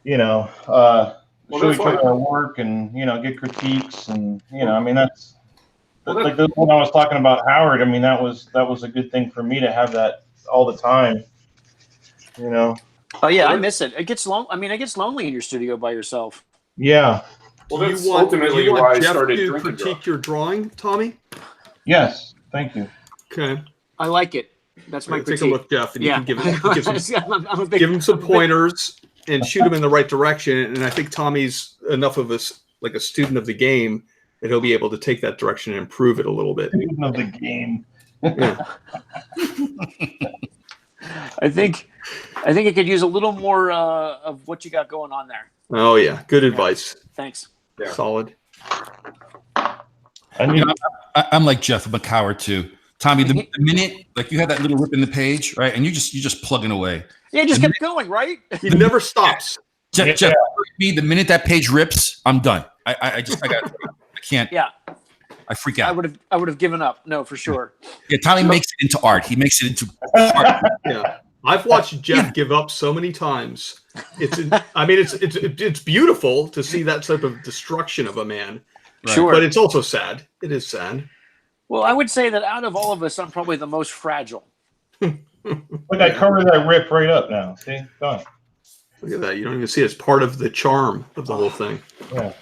show each other our work and get critiques and that's like when I was talking about Howard. I mean that was a good thing for me to have that all the time. Oh yeah, I miss it. It gets it gets lonely in your studio by yourself. Yeah. Well, that's ultimately why I started to critique your drawing, Tommy? Yes. Thank you. Okay. I like it. That's my critique. Take a look, Jeff, and you can give him some pointers and shoot him in the right direction. And I think Tommy's enough of a student of the game that he'll be able to take that direction and improve it a little bit. Student of the game. Yeah. I think it could use a little more of what you got going on there. Oh yeah, good advice. Thanks. Yeah. Solid. I'm like Jeff. I'm a coward too. Tommy, the minute you had that little rip in the page, right, and you just plugging away. Yeah, just kept going, right? He never stops. Jeff, the minute that page rips, I'm done. I can't. Yeah. I freak out. I would have given up. No, for sure. Yeah, Tommy makes it into art. He makes it into art. Yeah. I've watched Jeff give up so many times. It's beautiful to see that type of destruction of a man. Right. Sure. But it's also sad. It is sad. Well, I would say that out of all of us, I'm probably the most fragile. Look, I covered that rip right up now. See? Done. Look at that. You don't even see it. It's part of the charm of the whole thing. Yeah.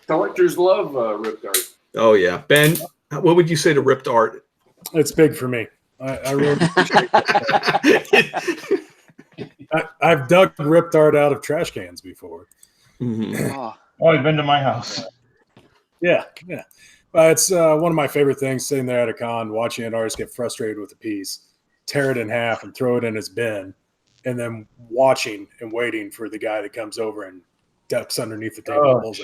Collectors love ripped art. Oh, yeah. Ben, what would you say to ripped art? It's big for me. I really I've dug ripped art out of trash cans before. Mm-hmm. Oh, you've been to my house. Yeah. It's one of my favorite things, sitting there at a con, watching an artist get frustrated with a piece, tear it in half and throw it in his bin, and then watching and waiting for the guy that comes over and ducks underneath the table.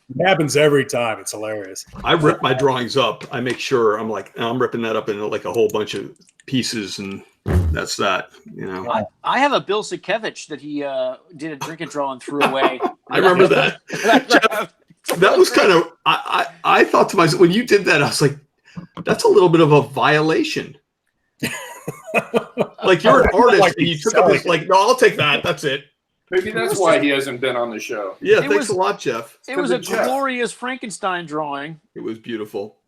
It happens every time. It's hilarious. I rip my drawings up. I make sure I'm ripping that up into like a whole bunch of pieces, and that's that. I have a Bill Sikevich that he did a drink and draw and threw away. I remember that. Jeff, that was kind of. I thought to myself when you did that, I was like, that's a little bit of a violation. Like you're an artist and you took up this no, I'll take that. That's it. Maybe that's why he hasn't been on the show. Yeah, thanks a lot, Jeff. It was a glorious Frankenstein drawing. It was beautiful.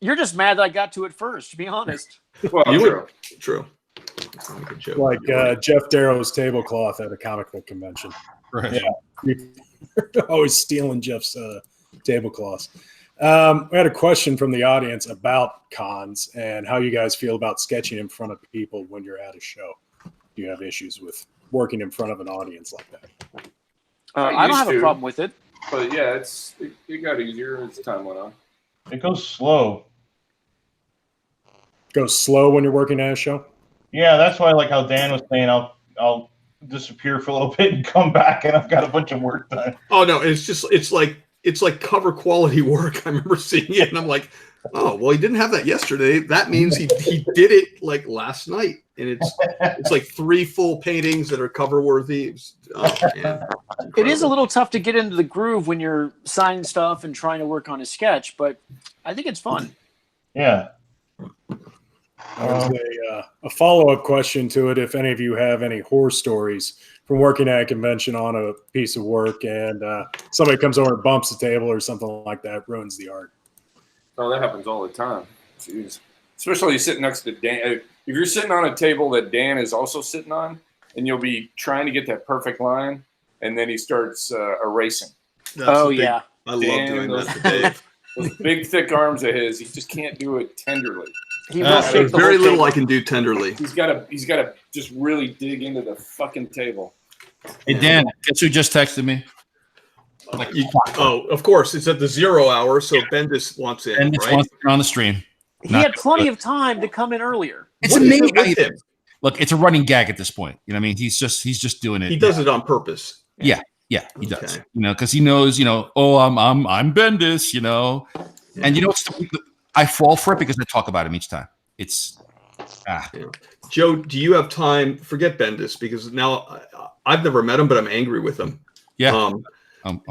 You're just mad that I got to it first, to be honest. Well, true. Like Jeff Darrow's tablecloth at a comic book convention. Right. Yeah. Always stealing Jeff's tablecloths. We had a question from the audience about cons and how you guys feel about sketching in front of people when you're at a show. Do you have issues with working in front of an audience like that? I don't have a problem with it. But yeah, it got easier as time went on. It goes slow. Goes slow when you're working at a show? Yeah, that's why, like how Dan was saying, I'll disappear for a little bit and come back, and I've got a bunch of work done. Oh no, it's like cover quality work. I remember seeing it, and I'm like, oh well, he didn't have that yesterday. That means he did it like last night, and it's like 3 full paintings that are cover worthy. Oh, man. It is a little tough to get into the groove when you're signing stuff and trying to work on a sketch, but I think it's fun. Yeah. A follow-up question to it, if any of you have any horror stories from working at a convention on a piece of work and somebody comes over and bumps the table or something like that, ruins the art. Oh, that happens all the time. Jeez. Especially sitting next to Dan. If you're sitting on a table that Dan is also sitting on, and you'll be trying to get that perfect line, and then he starts erasing. Yeah. I love doing that to Dave. Those big, thick arms of his, he just can't do it tenderly. There's very little I can do tenderly. He's got to just really dig into the fucking table. Hey, Dan, guess who just texted me? Of course. It's at the 0 hour, so Bendis wants in, Bendis right? wants to be on the stream. He had plenty of time to come in earlier. It's amazing. Look, it's a running gag at this point. You know what I mean? He's just doing it. He does it on purpose. Yeah, he does. You know, because he knows, oh, I'm Bendis, And I fall for it because I talk about him each time. It's Yeah. Joe, do you have time? Forget Bendis, because now I've never met him, but I'm angry with him. Yeah.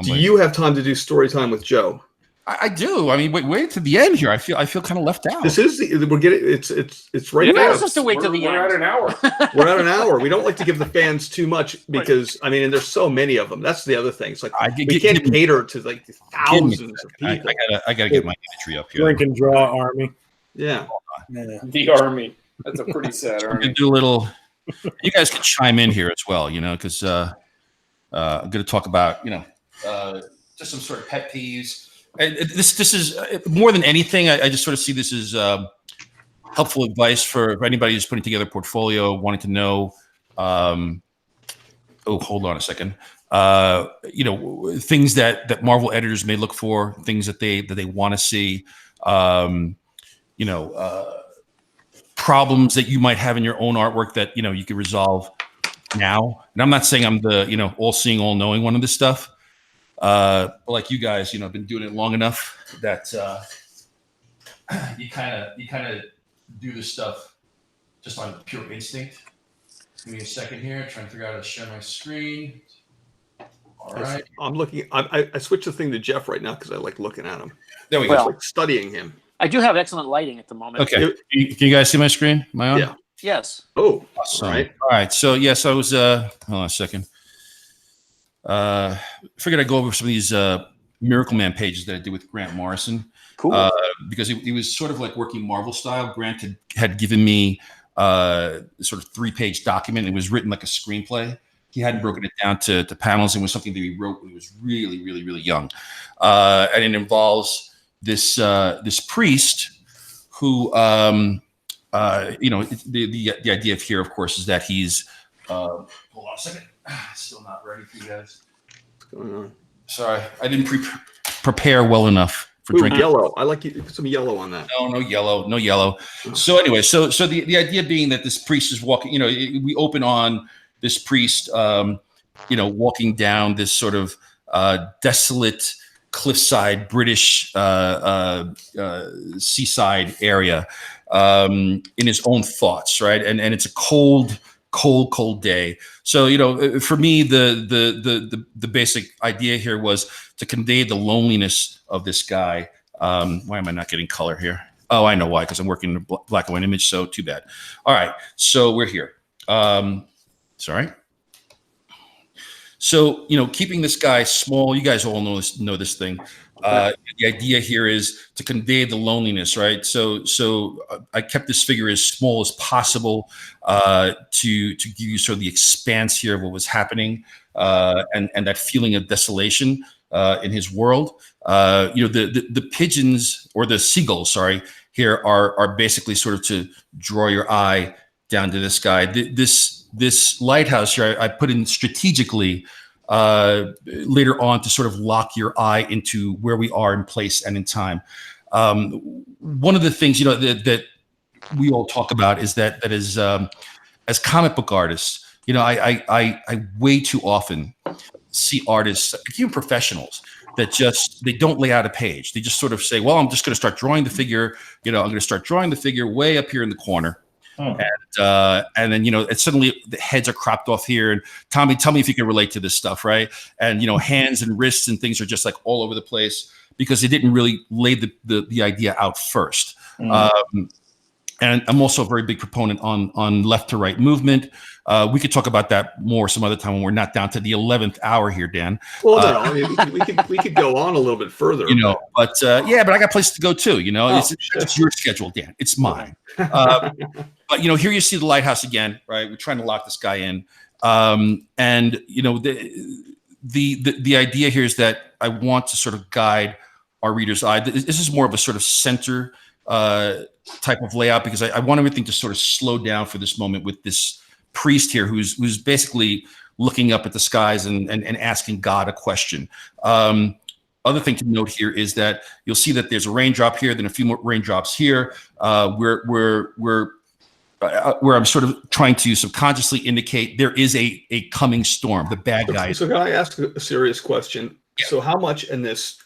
Do you have time to do story time with Joe? I do. I mean, wait to the end here. I feel kind of left out. This is we're getting it's right there. You're supposed to wait till the end. We're at an hour. We're at an hour. We don't like to give the fans too much because I mean, and there's so many of them. That's the other thing. It's like we can't cater to like thousands of people. I gotta get my imagery up here. Drink and draw army. Yeah. The army. That's a pretty sad army. I'm gonna do a little. You guys can chime in here as well, because I'm going to talk about just some sort of pet peeves. And this is more than anything. I just sort of see this as helpful advice for anybody who's putting together a portfolio, wanting to know. Hold on a second. Things that Marvel editors may look for, things that they want to see. Problems that you might have in your own artwork that you can resolve now. And I'm not saying I'm the all-seeing, all-knowing one of this stuff. But like you guys, have been doing it long enough that you kind of do this stuff just on pure instinct. Give me a second here, trying to figure out how to share my screen. All right. I'm looking. I switched the thing to Jeff right now because I like looking at him. There we go. Just like studying him. I do have excellent lighting at the moment. Okay. Can you guys see my screen? Am I on? Yeah. Yes. Oh, awesome. All right. So yes, I was. Hold on a second. Figured I'd go over some of these Miracle Man pages that I did with Grant Morrison. Cool. Because he was sort of like working Marvel style. Grant had given me sort of 3-page document. It was written like a screenplay. He hadn't broken it down to panels. It was something that he wrote when he was really, really, really young. And it involves this priest who, the idea of here, of course, is that he's. Hold on a second. Still not ready for you guys. what's going on? Sorry, I didn't prepare well enough for drinking. Yellow. I like you. Put some yellow on that. No yellow. So anyway, so the idea being that this priest is walking. We open on this priest, walking down this sort of desolate cliffside British seaside area in his own thoughts, right? And it's a cold day. So for me, the basic idea here was to convey the loneliness of this guy. Why am I not getting color here? Oh, I know why, because I'm working in a black and white image. So too bad. All right, so we're here. Sorry. So keeping this guy small. You guys all know this thing. The idea here is to convey the loneliness, right? So I kept this figure as small as possible to give you sort of the expanse here of what was happening and that feeling of desolation in his world. The pigeons or the seagulls, sorry, here are basically sort of to draw your eye down to this guy. This lighthouse here, I put in strategically later on to sort of lock your eye into where we are in place and in time. One of the things that we all talk about is that is as comic book artists, I way too often see artists, even professionals, that they don't lay out a page. They just sort of say, well, I'm just going to start drawing the figure. I'm going to start drawing the figure way up here in the corner. And then it's suddenly the heads are cropped off here. And Tommy, tell me if you can relate to this stuff, right? And hands and wrists and things are just like all over the place because they didn't really lay the idea out first. And I'm also a very big proponent on left to right movement. We could talk about that more some other time when we're not down to the 11th hour here, Dan. Well, no, I mean, we could go on a little bit further. But I got places to go too. It's your schedule, Dan. It's mine. But here you see the lighthouse again, right? We're trying to lock this guy in, and the idea here is that I want to sort of guide our reader's eye. This is more of a sort of center type of layout because I want everything to sort of slow down for this moment with this priest here who's basically looking up at the skies and asking God a question. other thing to note here is that you'll see that there's a raindrop here, then a few more raindrops here, where I'm sort of trying to subconsciously indicate there is a coming storm. The bad guy. So can I ask a serious question? Yeah. So how much in this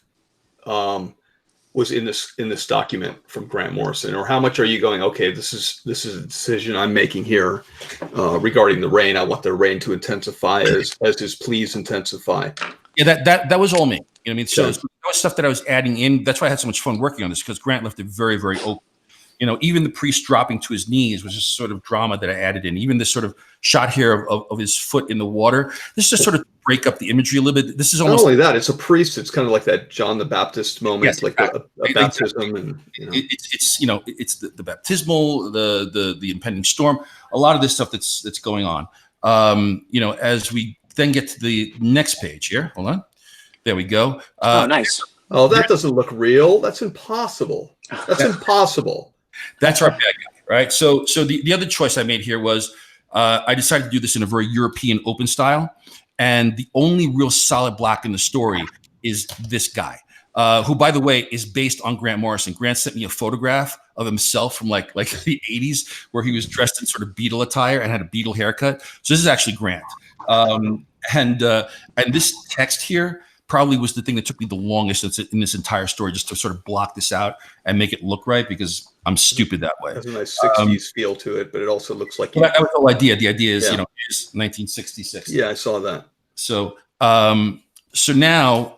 was in this document from Grant Morrison, or how much are you going, okay, this is a decision I'm making here regarding the rain. I want the rain to intensify as his pleas intensify. Yeah, that was all me. You know what I mean? So that was stuff that I was adding in. That's why I had so much fun working on this, because Grant left it very, very open. You know, even the priest dropping to his knees was just sort of drama that I added in. Even this sort of shot here of his foot in the water. This is just sort of break up the imagery a little bit. This is almost not only that, it's a priest. It's kind of like that John the Baptist moment, yes, like a baptism, and it's the baptismal, the impending storm. A lot of this stuff that's going on. As we then get to the next page here. Hold on. There we go. Oh, nice. Oh, that doesn't look real. That's impossible. That's impossible. That's our bad guy, right? So the other choice I made here was I decided to do this in a very European open style. And the only real solid black in the story is this guy, who, by the way, is based on Grant Morrison. Grant sent me a photograph of himself from like the 80s, where he was dressed in sort of Beatle attire and had a Beatle haircut. So this is actually Grant. And this text here probably was the thing that took me the longest in this entire story, just to sort of block this out and make it look right, because I'm stupid that way. It has a nice 60s feel to it, but it also looks like... That was the whole idea. The idea is, is 1966. Yeah, I saw that. So now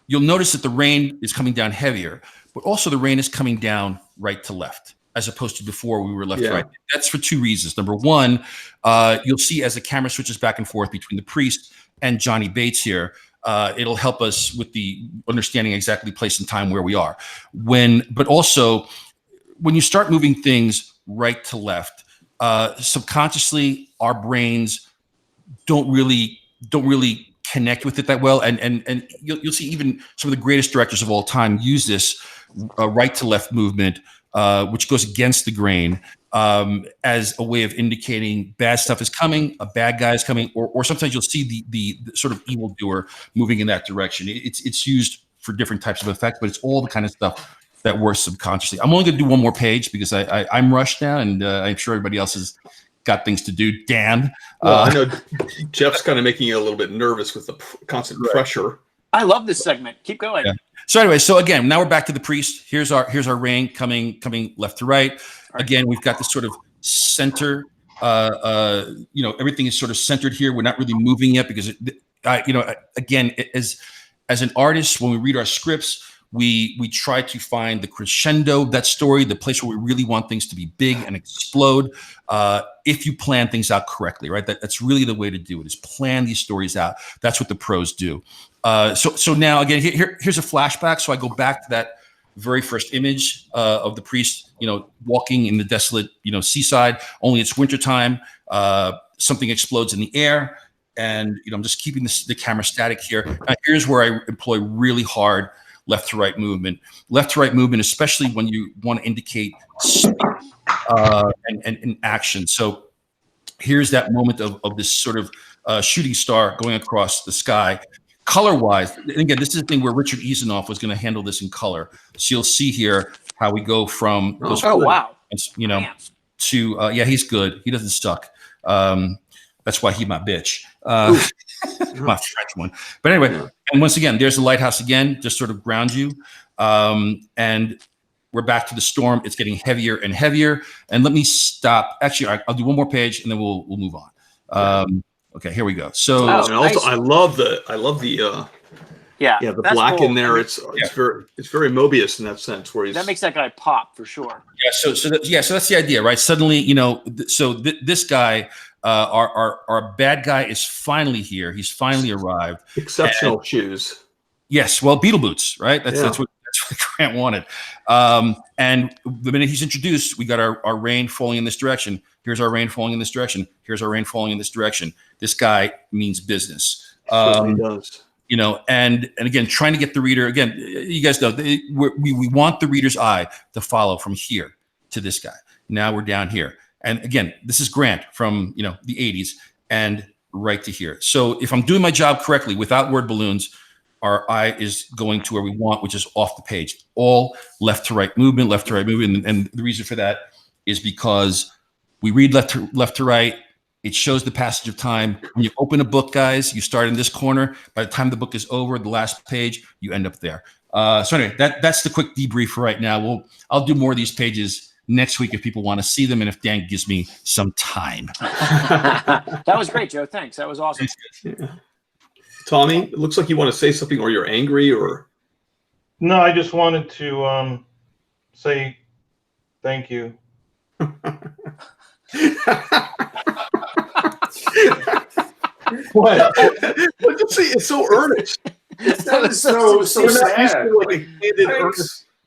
you'll notice that the rain is coming down heavier, but also the rain is coming down right to left, as opposed to before we were left to right. That's for two reasons. Number one, you'll see as the camera switches back and forth between the priest and Johnny Bates here, it'll help us with the understanding exactly place and time where we are. But also, when you start moving things right to left, subconsciously our brains don't really connect with it that well, and you'll see even some of the greatest directors of all time use this right to left movement, which goes against the grain, as a way of indicating bad stuff is coming, a bad guy is coming, or sometimes you'll see the sort of evildoer moving in that direction. It's used for different types of effects, but it's all the kind of stuff that works subconsciously. I'm only going to do one more page because I'm rushed now, and I'm sure everybody else has got things to do. Dan, well, I know Jeff's kind of making you a little bit nervous with the constant pressure. I love this segment. Keep going. Yeah. So anyway, again, now we're back to the priest. Here's our rain coming left to right. Again, we've got this sort of center. Everything is sort of centered here. We're not really moving yet because, again, as an artist, when we read our scripts, we try to find the crescendo of that story, the place where we really want things to be big and explode. If you plan things out correctly, right? That's really the way to do it, is plan these stories out. That's what the pros do. So now again, here's a flashback. So I go back to that very first image of the priest, walking in the desolate, seaside. Only it's wintertime. Something explodes in the air, and I'm just keeping the camera static here. Now, here's where I employ really hard left to right movement. Left to right movement, especially when you want to indicate speed and action. So here's that moment of this sort of shooting star going across the sky. Color-wise, again, this is the thing where Richard Easenoff was going to handle this in color. So you'll see here how we go from those wow, to he's good. He doesn't suck. That's why he's my bitch. My French one. But anyway, and once again, there's the lighthouse again, just sort of ground you. And we're back to the storm. It's getting heavier and heavier. And let me stop. Actually, I'll do one more page and then we'll move on. Okay, here we go. So and also, I love the black cool in there. It's very Mobius in that sense, where that makes that guy pop for sure. Yeah. So that's the idea, right? Suddenly, this guy, our bad guy is finally here. He's finally arrived. Exceptional shoes. Yes. Well, Beetle boots, right? That's what Grant wanted. And the minute he's introduced, we got our rain falling in this direction. Here's our rain falling in this direction. Here's our rain falling in this direction. This guy means business. He does. And again, trying to get the reader, again, you guys know, we want the reader's eye to follow from here to this guy. Now we're down here. And again, this is Grant from, the 80s and right to here. So if I'm doing my job correctly without word balloons, our eye is going to where we want, which is off the page. All left to right movement, left to right movement. And the reason for that is because we read left to right. It shows the passage of time. When you open a book, guys, you start in this corner. By the time the book is over, the last page, you end up there. So anyway, that's the quick debrief for right now. I'll do more of these pages next week if people want to see them and if Dan gives me some time. That was great, Joe. Thanks. That was awesome. Yeah. Tommy, it looks like you want to say something, or you're angry, or No, I just wanted to say thank you. What? See, it's so earnest. That was so sad.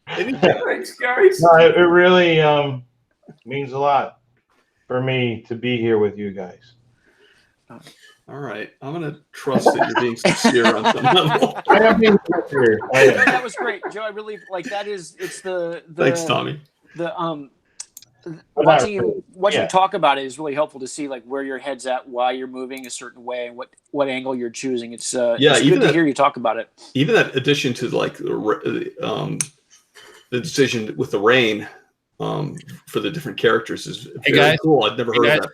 Thanks, guys. No, it really means a lot for me to be here with you guys. All right, I'm gonna trust that you're being sincere on some level. I am being sincere. That was great, Joe. I really like that. It's the Thanks, Tommy. Watching you talk about it is really helpful to see like where your head's at, why you're moving a certain way, and what angle you're choosing. It's it's good to hear you talk about it. Even that addition to like the decision with the rain for the different characters is very cool. I've never heard of that.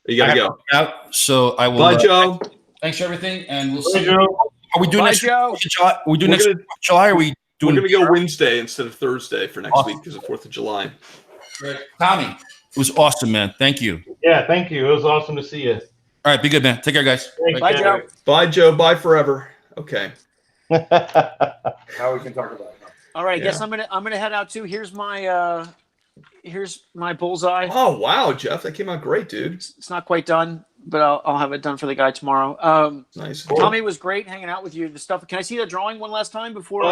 You gotta go. Out, so I will. Bye, Joe. Thanks for everything, and we'll see. Joe. Are we doing Bye, next? Joe. Are we doing next July? Or are we doing? We're gonna go Wednesday instead of Thursday for next week because of 4th of July. Great. Tommy, It was awesome, man. Thank you. Yeah, thank you. It was awesome to see you. All right, be good, man. Take care, guys. Bye, Joe. Bye, Joe. Bye forever. Okay. Now we can talk about it. All right, I guess I'm gonna head out too. Here's my bullseye. Oh wow, Jeff, that came out great, dude. It's not quite done, but I'll have it done for the guy tomorrow. Nice. Tommy, it was great hanging out with you. The stuff. Can I see that drawing one last time before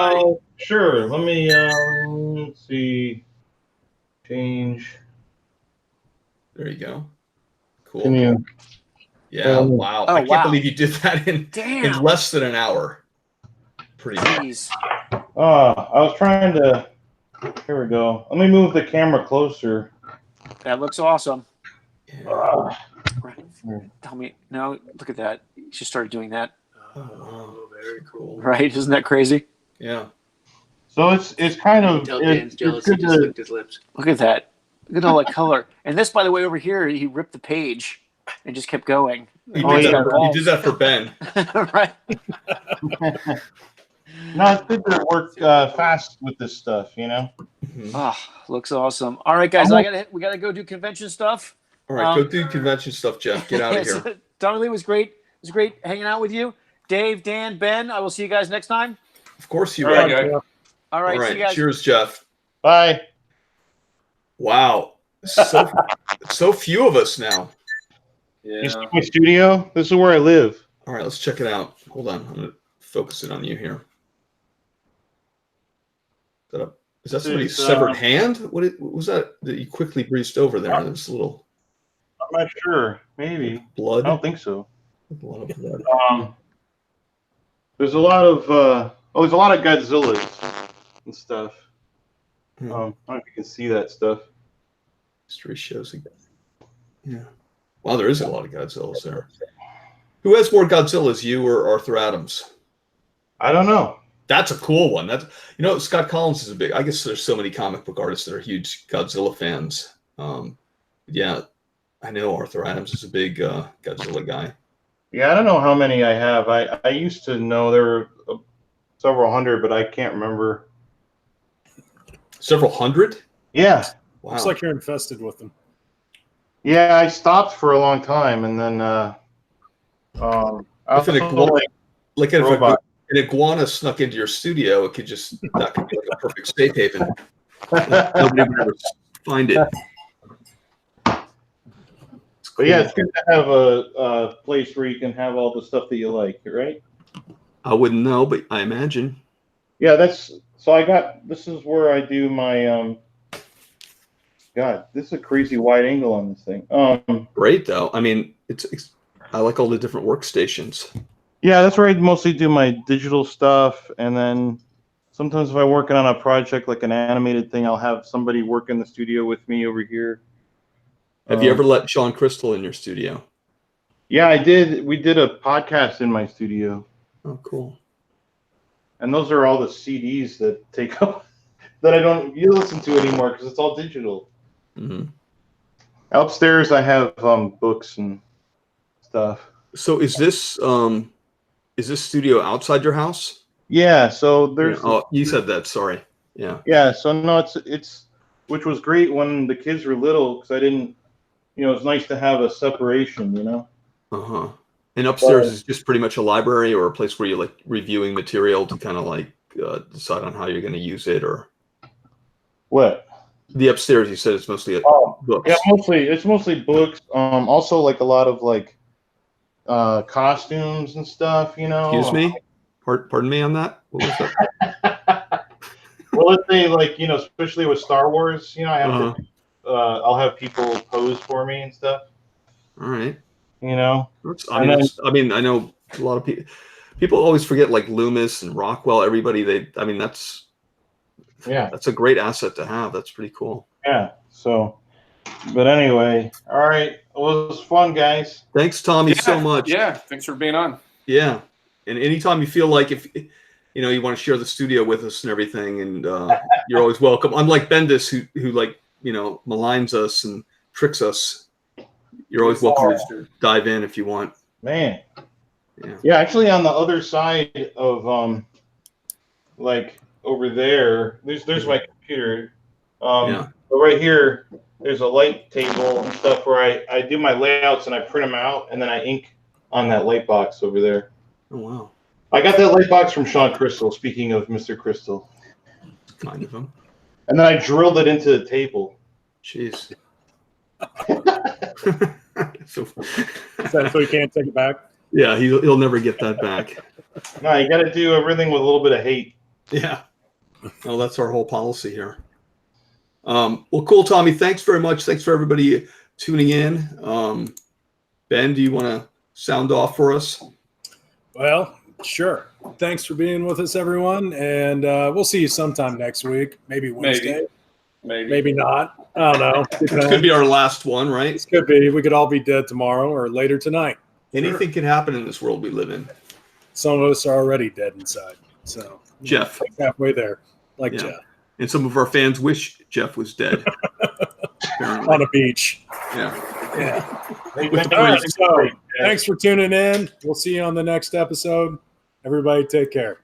Sure. Let me let's see. Change. There you go. Cool. Can you? Yeah. Wow. I can't believe you did that in less than an hour. Pretty Jeez. I was trying to. Here we go. Let me move the camera closer. That looks awesome. Yeah. Tell me, no, look at that. You just started doing that. Oh, very cool. Right? Isn't that crazy? Yeah. So it's kind of Dan's jealous. He just licked his lips. Look at that. Look at all that color. And this, by the way, over here, he ripped the page and just kept going. He did that for Ben. Right. No, it's good to work fast with this stuff, you know. Oh, looks awesome. All right, guys, we gotta go do convention stuff. All right, go do convention stuff, Jeff. Get out of here. Tommy Lee was great. It was great hanging out with you. Dave, Dan, Ben, I will see you guys next time. Of course you will. All right, see you guys. Cheers, Jeff. Bye. Wow. So few of us now. Yeah. You see my studio? This is where I live. All right, let's check it out. Hold on. I'm going to focus it on you here. Is that somebody's severed hand? What was that you quickly breezed over there? There's a little... I'm not sure. Maybe. Blood? I don't think so. A lot of blood. There's a lot of there's a lot of Godzillas and stuff. I don't know if you can see that stuff. History shows again. Yeah. Wow, there is a lot of Godzillas there. Who has more Godzillas, you or Arthur Adams? I don't know. That's a cool one. That's Scott Collins is a big. I guess there's so many comic book artists that are huge Godzilla fans. Yeah, I know Arthur Adams is a big Godzilla guy. Yeah, I don't know how many I have. I used to know there were several hundred, but I can't remember. Several hundred? Yeah. Wow. Looks like you're infested with them. Yeah, I stopped for a long time, and then if an iguana snuck into your studio, that could be like a perfect safe haven. Nobody would ever find it. But yeah, it's good to have a place where you can have all the stuff that you like, right? I wouldn't know, but I imagine. Yeah, this is where I do my God, this is a crazy wide angle on this thing. Great though. I mean, I like all the different workstations. Yeah, that's where I mostly do my digital stuff, and then sometimes if I'm working on a project like an animated thing, I'll have somebody work in the studio with me over here. Have you ever let Sean Crystal in your studio? Yeah, I did. We did a podcast in my studio. Oh, cool. And those are all the CDs that take up that I don't listen to anymore because it's all digital. Mm-hmm. Upstairs, I have books and stuff. So is this studio outside your house? Yeah. So there's. Yeah. Oh, you said that. Sorry. Yeah. Yeah. So no, it's which was great when the kids were little because I didn't. It's nice to have a separation. Uh-huh. And upstairs is just pretty much a library or a place where you're like reviewing material to kind of like decide on how you're going to use it, or what? The upstairs, you said it's mostly books. Yeah, it's mostly books. Also like a lot of like costumes and stuff. Excuse me. Pardon me on that. What was that? Well, let's say like especially with Star Wars, I have to. I'll have people pose for me and stuff. All right. I know a lot of people always forget like Loomis and Rockwell. Everybody, that's a great asset to have. That's pretty cool. Yeah. So, but anyway, all right. Well, it was fun, guys. Thanks, Tommy, so much. Yeah. Thanks for being on. Yeah. And anytime you feel like if you want to share the studio with us and everything, and you're always welcome. Unlike Bendis, who like maligns us and tricks us. You're always welcome to dive in if you want. Man. Yeah, actually on the other side of like over there, there's my computer. But right here there's a light table and stuff where I do my layouts and I print them out and then I ink on that light box over there. Oh wow. I got that light box from Sean Crystal, speaking of Mr. Crystal. Kind of him. And then I drilled it into the table. Jeez. So he can't take it back? Yeah, he'll never get that back. No, you got to do everything with a little bit of hate. Yeah. Well, that's our whole policy here. Well, cool, Tommy. Thanks very much. Thanks for everybody tuning in. Ben, do you want to sound off for us? Well, sure. Thanks for being with us, everyone. And we'll see you sometime next week. Maybe Wednesday. Maybe not. I don't know. This could be our last one, right? This could be. We could all be dead tomorrow or later tonight. Anything can happen in this world we live in. Some of us are already dead inside. So Jeff. Halfway there. Jeff. And some of our fans wish Jeff was dead. On a beach. Yeah. All right, so thanks for tuning in. We'll see you on the next episode. Everybody take care.